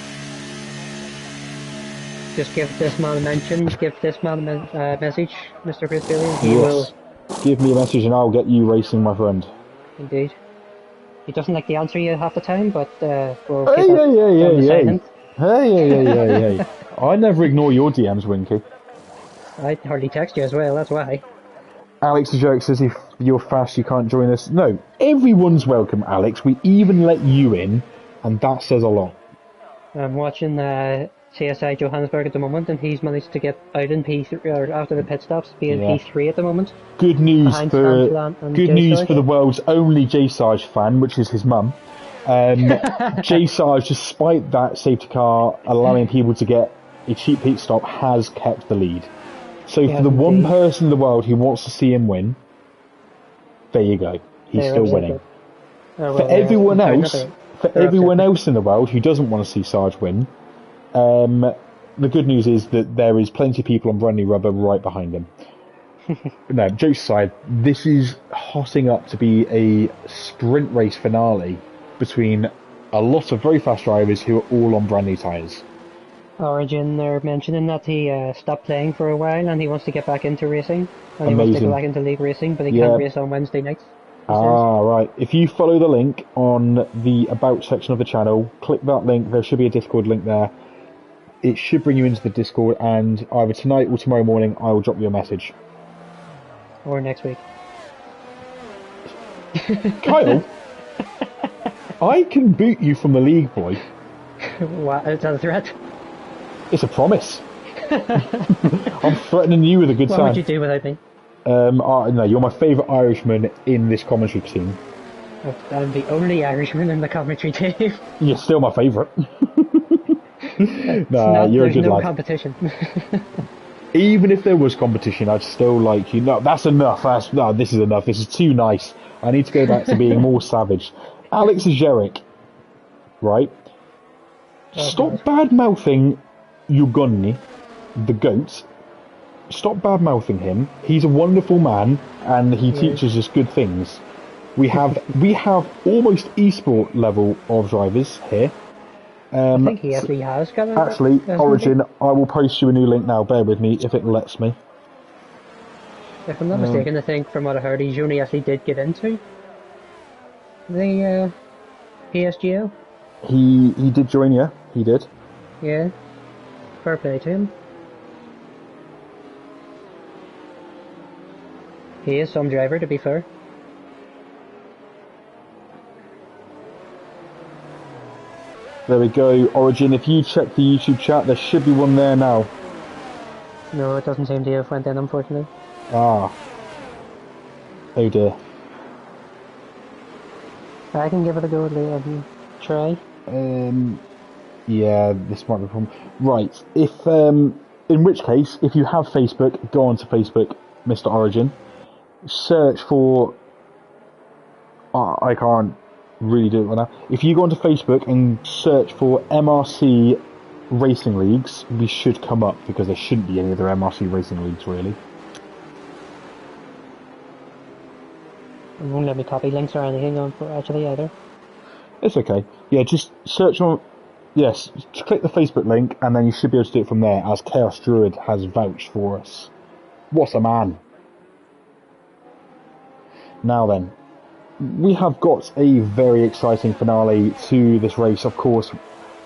Just give this man a mention. Give this man a message, Mr. Chris Bailey. He will. Give me a message and I'll get you racing, my friend. Indeed. He doesn't like the answer you half the time, but we'll Hey, keep that on the silent. Hey. I never ignore your DMs, Winky. I hardly text you as well, that's why. Alex the Joke says if you're fast you can't join us. No, everyone's welcome, Alex. We even let you in, and that says a lot. I'm watching CSI Johannesburg at the moment, and he's managed to get out in P3, or after the pit stops, be in P3 at the moment. Good news for the world's only J Sarge fan, which is his mum. J Sarge, despite that safety car allowing people to get a cheap pit stop, has kept the lead. So for the one person in the world who wants to see him win, there you go. He's still winning. For everyone else in the world who doesn't want to see Sarge win, the good news is that there is plenty of people on brand new rubber right behind him. No, jokes aside, this is hotting up to be a sprint race finale between a lot of very fast drivers who are all on brand new tyres. Origin, they're mentioning that he stopped playing for a while and he wants to get back into racing. And he wants to go back into league racing, but he can't race on Wednesday nights. Right. If you follow the link on the About section of the channel, click that link, there should be a Discord link there. It should bring you into the Discord, and either tonight or tomorrow morning I will drop you a message. Or next week. Kyle, I can boot you from the league, boy. What? Is that a threat? It's a promise. I'm threatening you with a good sign. What would you do without me? No, you're my favourite Irishman in this commentary team. I'm the only Irishman in the commentary team. You're still my favourite. Nah, you're a good lad. There's no competition. Even if there was competition, I'd still like you. No, that's enough. This is enough. This is too nice. I need to go back to being more savage. Alex Jerick, right? Stop bad-mouthing Ugonni, the goat. Stop bad-mouthing him. He's a wonderful man, and he teaches us good things. We have almost esport level of drivers here. I think he actually has got Origin, I will post you a new link now. Bear with me if it lets me. If I'm not mistaken, I think from what I heard, Juni actually did get into the PSGL. He did join, yeah. He did. Yeah. Fair play to him. He is some driver, to be fair. There we go, Origin. If you check the YouTube chat, there should be one there now. No, it doesn't seem to have went in, unfortunately. Ah. Oh dear. I can give it a go and try. Yeah, this might be a problem. Right, if in which case, if you have Facebook, go onto Facebook, Mr. Origin. Search for... I can't really do it right now. If you go onto Facebook and search for MRC Racing Leagues, we should come up, because there shouldn't be any other MRC Racing Leagues, really. It won't let me copy links or anything on for actually either. It's okay. Yeah, just search on... Yes, just click the Facebook link, and then you should be able to do it from there, as Chaos Druid has vouched for us. What a man. Now then, we have got a very exciting finale to this race. Of course,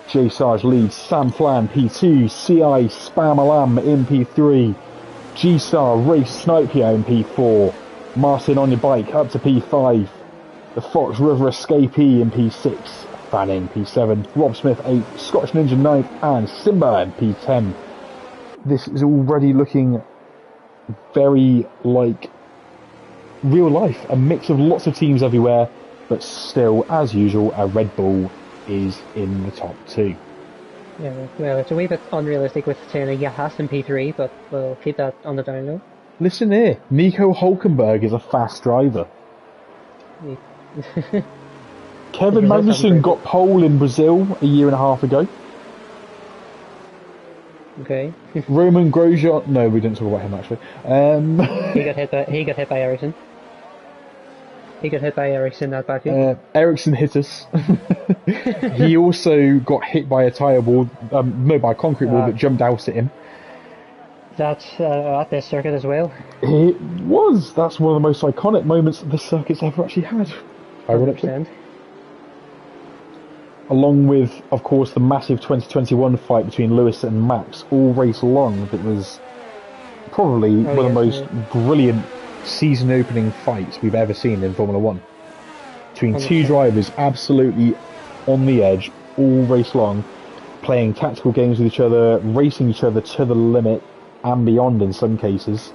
J Sarge leads, Sam Flan P2, CI Spam Alam in P3, G Star Race Snipio in P4, Martin on your bike up to P5, the Fox River Escapee in P6, Fanning P7, Rob Smith 8, Scottish Ninja 9th, and Simba in P10. This is already looking very like real life, a mix of lots of teams everywhere, but still, as usual, a Red Bull is in the top two. Yeah, well, it's a wee bit unrealistic with saying a Yahas in P3, but we'll keep that on the down low. Listen here, Nico Hulkenberg is a fast driver. Kevin Magnussen got pole in Brazil a year and a half ago. Okay. Roman Grosjean. No, we didn't talk about him actually. He got hit by Ericsson. He got hit by Ericsson at Baku. Ericsson hit us. He also got hit by a tyre wall, by a concrete wall that jumped out at him. That's at this circuit as well. It was. That's one of the most iconic moments that the circuit's ever actually had. 100%. Along with, of course, the massive 2021 fight between Lewis and Max, all race long. That was probably one of the most brilliant season-opening fights we've ever seen in Formula 1. Between 100%. Two drivers absolutely on the edge, all race long, playing tactical games with each other, racing each other to the limit and beyond in some cases.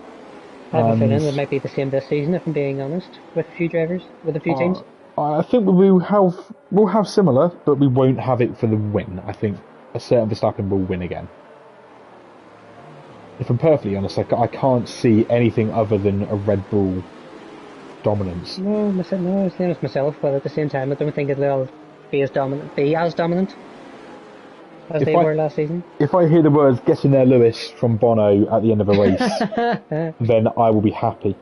I have a feeling it might be the same this season, if I'm being honest, with a few drivers, with a few teams. I think we'll have similar, but we won't have it for the win. I think a certain Verstappen will win again. If I'm perfectly honest, I can't see anything other than a Red Bull dominance. No, it's the same as myself, but at the same time, I don't think it'll be as dominant as they were last season. If I hear the words "Get in there, Lewis" from Bono at the end of a race, then I will be happy.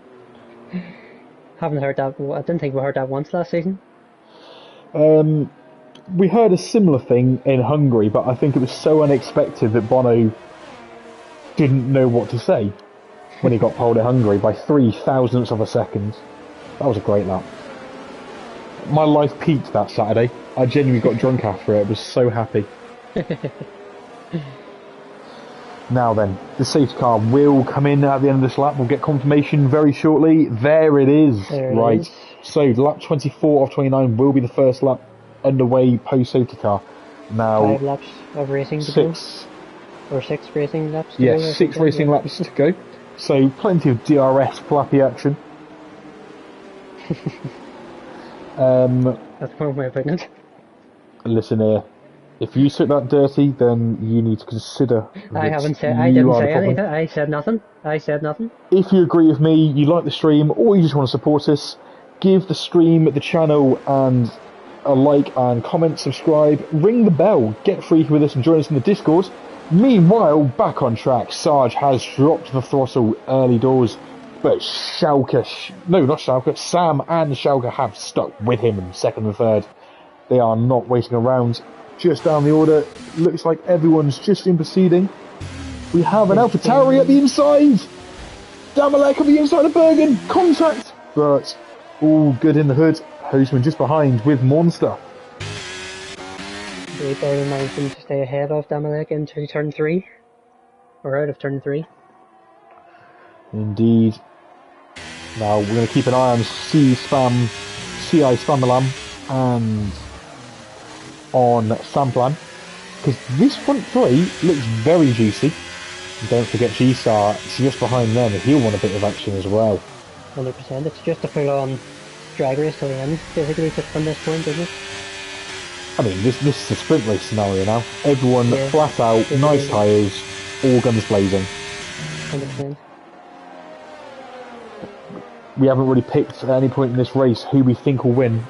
Haven't heard that. I didn't think we heard that once last season. We heard a similar thing in Hungary, but I think it was so unexpected that Bono didn't know what to say when he got pole in Hungary by 0.003 of a second. That was a great lap. My life peaked that Saturday. I genuinely got drunk after it. I was so happy. Now then, the safety car will come in at the end of this lap. We'll get confirmation very shortly. There it is. Right. So lap 24 of 29 will be the first lap underway post safety car. Now 5 laps of racing to go. Or 6 racing laps to go. Yes, 6 racing laps to go. So plenty of DRS flappy action. That's one way of putting it. Listen here. If you took that dirty, then you need to consider. I didn't say anything. I said nothing. If you agree with me, you like the stream, or you just want to support us, give the stream, the channel, and a like and comment, subscribe, ring the bell, get freaky with us, and join us in the Discord. Meanwhile, back on track, Sarge has dropped the throttle early doors, but Sam and Schalke have stuck with him in second and third. They are not waiting around. Just down the order, looks like everyone's just in proceeding. We have an AlphaTauri at the inside! Damalek on the inside of Bergen! Contact! But all good in the hood. Postman just behind with Monster. They bear in mind them to stay ahead of Damalek into turn 3. Or out of turn 3. Indeed. Now we're going to keep an eye on CI Spamalam and on Samplan, because this front 3 looks very juicy. Don't forget G-Star just behind them, he'll want a bit of action as well. 100%, it's just a full-on drag race till the end, basically, from this point, isn't it? I mean, this is a sprint race scenario now. Everyone flat out, nice tyres, all guns blazing. 100%. We haven't really picked at any point in this race who we think will win.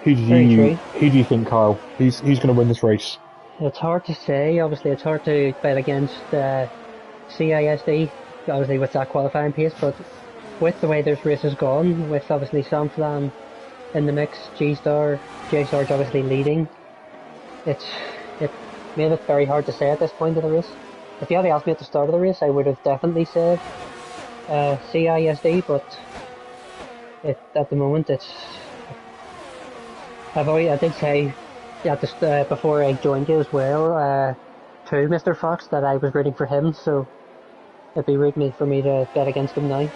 Who do you think, Kyle? Who's going to win this race? It's hard to say. Obviously, it's hard to bet against CISD, obviously with that qualifying pace, but with the way this race has gone, with obviously Samflam in the mix, G-Star, J-Sarge obviously leading, it made it very hard to say at this point of the race. If you had asked me at the start of the race, I would have definitely said CISD, but at the moment I did say before I joined you as well to Mr. Fox that I was rooting for him, so it'd be rude for me to bet against him now.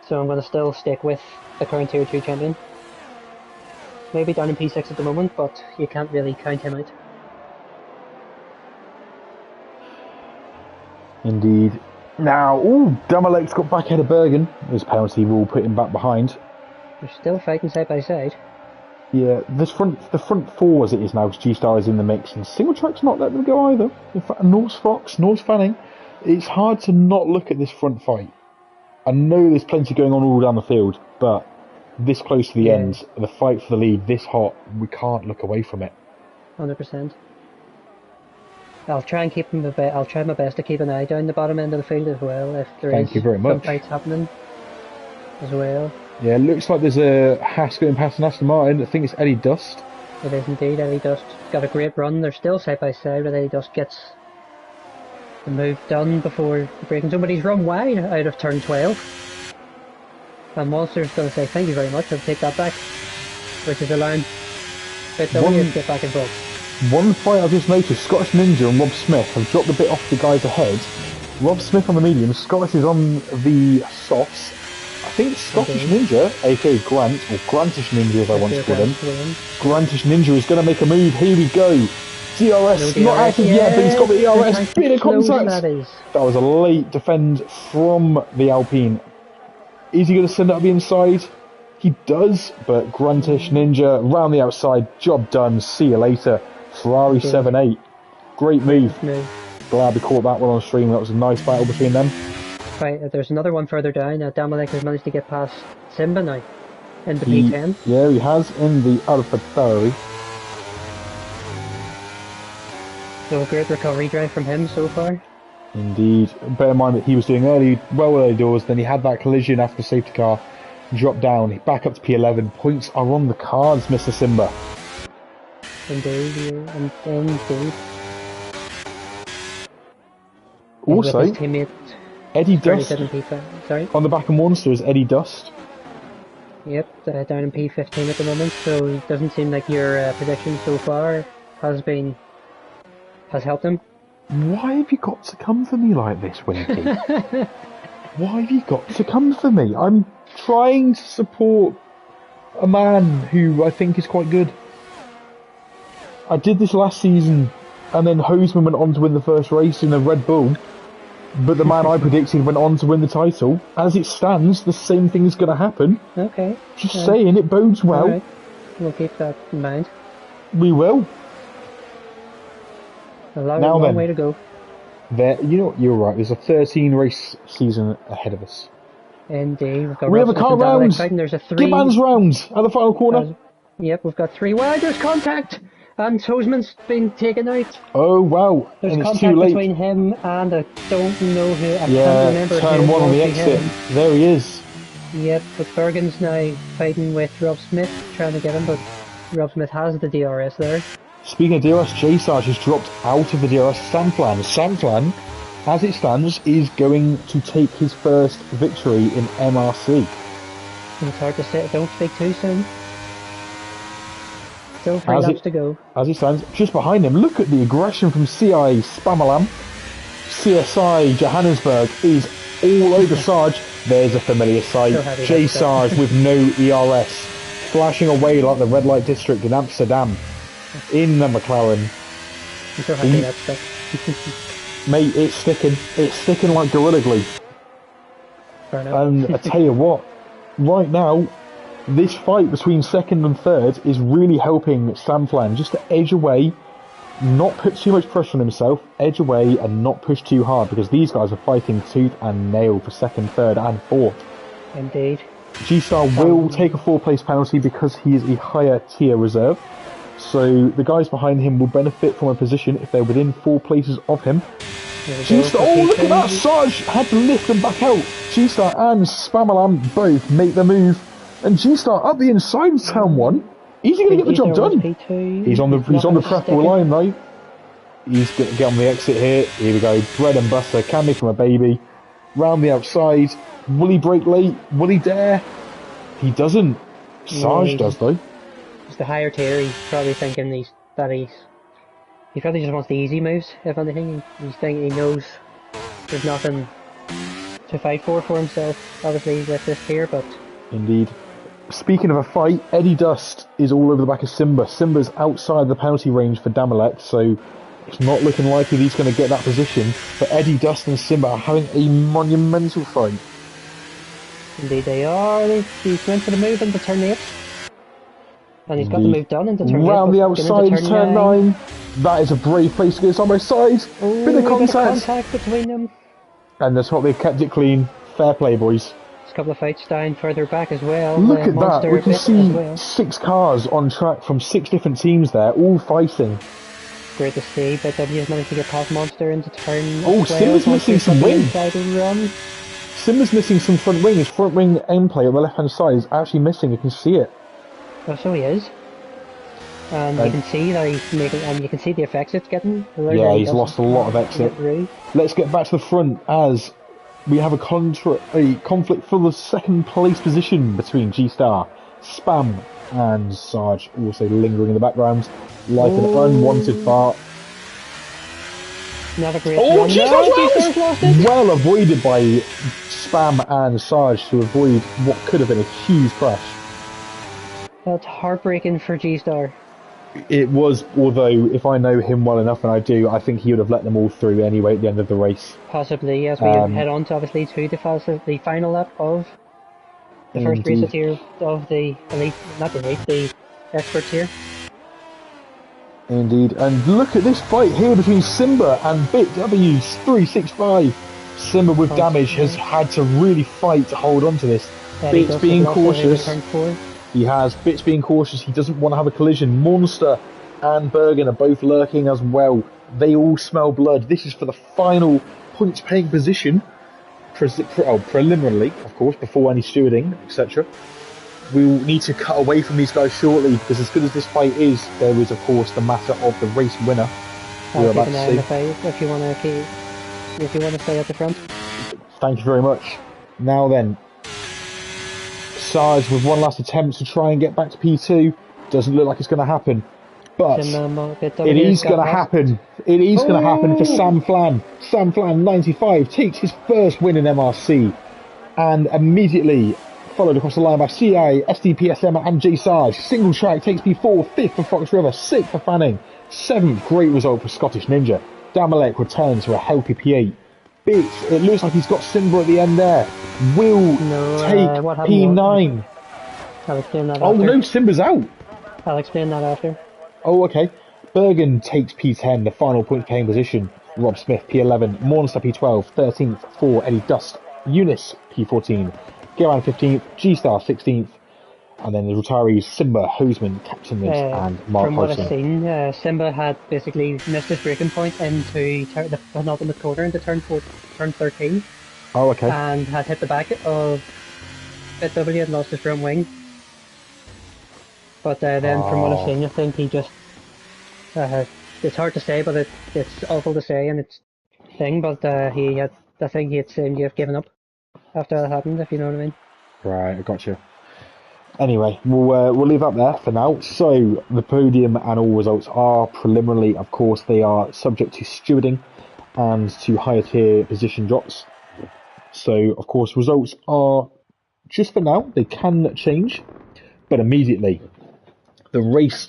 So I'm going to still stick with the current Tier 2 champion. Maybe down in P6 at the moment, but you can't really count him out. Indeed. Now, Damalek's got back ahead of Bergen. His penalty will put him back behind. They're still fighting side by side. Yeah, the front 4 as it is now, because G-Star is in the mix, and single track's not letting them go either. In fact, Norse Fanning, it's hard to not look at this front fight. I know there's plenty going on all down the field, but this close to the end, the fight for the lead this hot, we can't look away from it. 100%. I'll try and keep him I'll try my best to keep an eye down the bottom end of the field as well if there Thank you very much. some fights happening as well. Yeah, it looks like there's a Haas going past an Aston Martin. I think it's Eddie Dust. It is indeed. Eddie Dust got a great run. They're still side by side, but Eddie Dust gets the move done before breaking zone, but he's run wide out of turn 12. And Monster's going to say thank you very much, I'll take that back, which is allowing BitW to get back involved. One fight I've just noticed, Scottish Ninja and Rob Smith have dropped a bit off the guys ahead. Rob Smith on the medium, Scottish is on the softs. I think Scottish Ninja, aka Grant, or Grantish Ninja as I once called him, Grantish Ninja is going to make a move, here we go. DRS, not active yet, but he's got the ERS, bit of contact. That was a late defend from the Alpine. Is he going to send it up the inside? He does, but Gruntish Ninja round the outside, job done, see you later. Ferrari 7-8, great move. Glad we caught that one on stream, that was a nice battle between them. Right, there's another one further down. Damalek has managed to get past Simba now in the P10. Yeah, he has in the Alpha Tauri. So a great recovery drive from him so far. Indeed. Bear in mind that he was doing early doors, then he had that collision after the safety car, dropped down, back up to P11. Points are on the cards, Mr. Simba. Indeed, indeed. Also, Eddie Dust, sorry? on the back of Monster is Eddie Dust. Yep, down in P15 at the moment, so it doesn't seem like your prediction so far has helped him. Why have you got to come for me like this, Winky? Why have you got to come for me? I'm trying to support a man who I think is quite good. I did this last season, and then Hoseman went on to win the first race in a Red Bull, but the man I predicted went on to win the title. As it stands, the same thing is going to happen. Okay. Just saying, it bodes well. Right. We'll keep that in mind. We will. A long way to go. You know what, you're right, there's a 13 race season ahead of us. Indeed. We have a car round! There's a Give man's round at the final corner. Yep, we've got 3 wide, there's contact! And Hoseman's been taken out. Oh wow, there's and it's contact too late. Between him and I don't know who, I can't remember turn 1 on the exit. There he is. Yep, but Bergen's now fighting with Rob Smith, trying to get him, but Rob Smith has the DRS there. Speaking of DRS, J-Sarge has dropped out of the DRS Samplan. Samplan, as it stands, is going to take his first victory in MRC. It's hard to say, don't speak too soon. Still 3 laps to go. As he stands, just behind him, look at the aggression from CI Spamalam. CSI Johannesburg is all over Sarge. There's a familiar sight. J Sarge with no ERS, flashing away like the red light district in Amsterdam. In the McLaren. I'm so happy that's stuck. Mate, it's sticking. It's sticking like Gorilla Glue. And I tell you what, right now, this fight between second and third is really helping Samplan just to edge away, not put too much pressure on himself, edge away and not push too hard, because these guys are fighting tooth and nail for second, third and fourth. Indeed. G-Star will take a 4-place penalty because he is a higher tier reserve, so the guys behind him will benefit from a position if they're within 4 places of him. G-Star, oh look at that, Sarge had to lift them back out. G-Star and Spamalam both make the move. And G-Star up the inside of turn 1. Is he going to get the job done? He's on the preferable line though. He's going to get on the exit here. Here we go. Bread and butter. Can make him a baby. Round the outside. Will he break late? Will he dare? He doesn't. Sarge does though. It's the higher tier. He's probably thinking he probably just wants the easy moves. If anything, he's thinking he knows there's nothing to fight for himself. Obviously with this tier, but indeed. Speaking of a fight, Eddie Dust is all over the back of Simba. Simba's outside the penalty range for Damalek, so it's not looking likely he's going to get that position. But Eddie Dust and Simba are having a monumental fight. Indeed they are. He's went for the move into turn 8. And he's got the move done into turn 8. Round the outside into turn 9. That is a brave place to go side by side. Bit of contact between them. And that's what they've kept it clean. Fair play, boys. next couple of fights down further back as well. Look at that. Monster We a can bit as see well. 6 cars on track from 6 different teams there, all fighting. Great to see. But W's managed to get past Monster into turn 12. Simba's missing some Monster's on the wing. inside run. Simba's missing some front wing. His front wing aim play on the left hand side is actually missing. You can see it. Oh, so he is. And you can see that he's making, and you can see the effects it's getting. Yeah, he's lost a lot of exit. Let's get back to the front as we have a conflict for the second place position between G-Star, Spam, and Sarge, also lingering in the background like an unwanted fart. Not a great run. G-Star's lost it! Well avoided by Spam and Sarge to avoid what could have been a huge crash. That's heartbreaking for G-Star. It was, although if I know him well enough, and I do, I think he would have let them all through anyway at the end of the race. Possibly, yes. We head on to obviously to the final lap of the first race here of the elite, not the elite, the experts here. Indeed, and look at this fight here between Simba and BitW365. Simba with damage has had to really fight to hold on to this. Bits being cautious. He has. Bits being cautious. He doesn't want to have a collision. Monster and Bergen are both lurking as well. They all smell blood. This is for the final points paying position. Preliminarily, of course, before any stewarding, etc. We'll need to cut away from these guys shortly because as good as this fight is, there is, of course, the matter of the race winner. We're about to see. If you want to stay at the front. Thank you very much. Now then. Sarge with one last attempt to try and get back to P2. Doesn't look like it's going to happen. But it is going to happen. It is going to happen for Sam Flan. Sam Flan, 95, takes his first win in MRC. And immediately followed across the line by CI, SDPSM and J Sarge. Single track takes P4, 5th for Fox River, 6th for Fanning. 7th, great result for Scottish Ninja. Damalek returns to a healthy P8. Bits, it looks like he's got Simba at the end there. Will take P9. I'll explain that after. Oh no, Simba's out. I'll explain that after. Oh, okay. Bergen takes P10, the final point paying position. Rob Smith, P11. Monster, P12. 13th for Eddie Dust. Eunice, P14. Geran, 15th. G-Star, 16th. And then the retirees, Simba, Hoseman, Captain Nibs, and Mark From what I've seen, Simba had basically missed his braking point into the penultimate corner into turn 13. Oh, okay. And had hit the back of BitW and lost his front wing. But then from what I've seen, I think he just... it's hard to say, but it's awful to say, and it's thing, but I think he had seemed to have given up after that happened, if you know what I mean. Right, I gotcha. Anyway, we'll leave that there for now. So, the podium and all results are preliminarily, of course, they are subject to stewarding and to higher tier position drops. So, of course, results are, just for now, they can change, but immediately, the race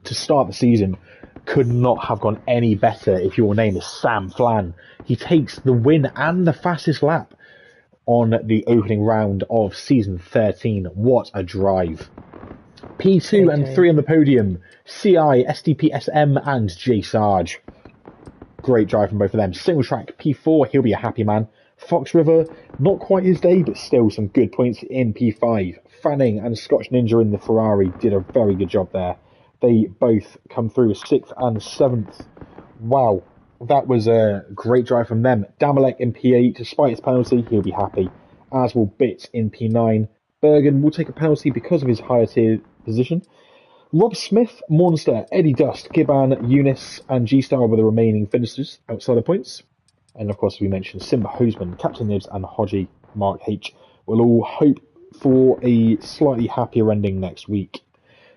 to start the season could not have gone any better if your name is Sam Flan. He takes the win and the fastest lap on the opening round of season 13. What a drive. P2 and 3 on the podium, CI, SDPSM and J Sarge. Great drive from both of them. Single track P4, he'll be a happy man. Fox River, not quite his day, but still some good points in P5. Fanning and Scotch Ninja in the Ferrari did a very good job there. They both come through 6th and 7th. Wow. That was a great drive from them. Damalek in P8, despite his penalty, he'll be happy. As will Bits in P9. Bergen will take a penalty because of his higher tier position. Rob Smith, Monster, Eddie Dust, Giban, Eunice, and G-Star were the remaining finishers outside the points. And of course, we mentioned Simba, Hoseman, Captain Nibs, and Hodgie, Mark H. We'll all hope for a slightly happier ending next week.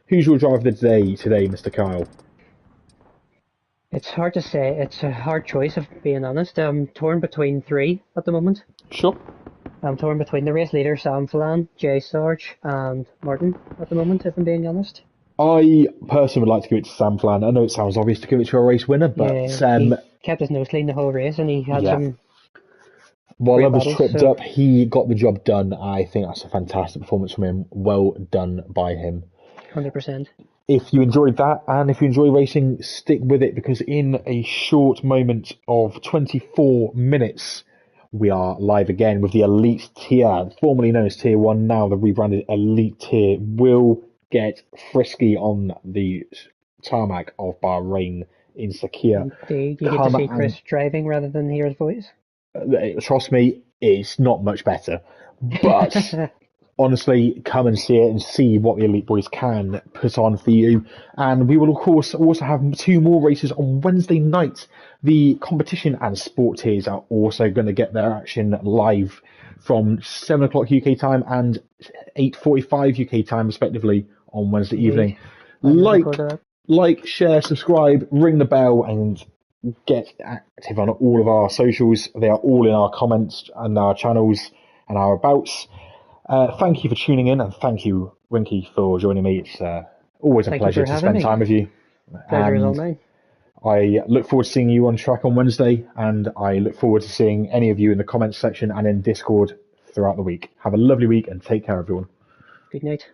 Who's your driver of the day today, Mr. Kyle? It's hard to say. It's a hard choice, if being honest. I'm torn between 3 at the moment. Sure. I'm torn between the race leader, Sam Flan, Jay Sarge, and Martin at the moment, if I'm being honest. I personally would like to give it to Sam Flan. I know it sounds obvious to give it to a race winner, but he kept his nose clean the whole race, and he had some... While others tripped up, he got the job done. I think that's a fantastic performance from him. Well done by him. 100%. If you enjoyed that, and if you enjoy racing, stick with it, because in a short moment of 24 minutes, we are live again with the Elite Tier, formerly known as Tier 1, now the rebranded Elite Tier, will get frisky on the tarmac of Bahrain in Sakhir. Indeed, you get to see Chris driving rather than hear his voice. Trust me, it's not much better. But honestly, come and see it and see what the Elite Boys can put on for you. And we will, of course, also have 2 more races on Wednesday night. The competition and sport tiers are also going to get their action live from 7 o'clock UK time and 8:45 UK time, respectively, on Wednesday evening. Like, share, subscribe, ring the bell, and get active on all of our socials. They are all in our comments and our channels and our abouts. Thank you for tuning in, and thank you, Winky, for joining me. It's always a pleasure to spend time with you. Pleasure is all mine. I look forward to seeing you on track on Wednesday, and I look forward to seeing any of you in the comments section and in Discord throughout the week. Have a lovely week, and take care, everyone. Good night.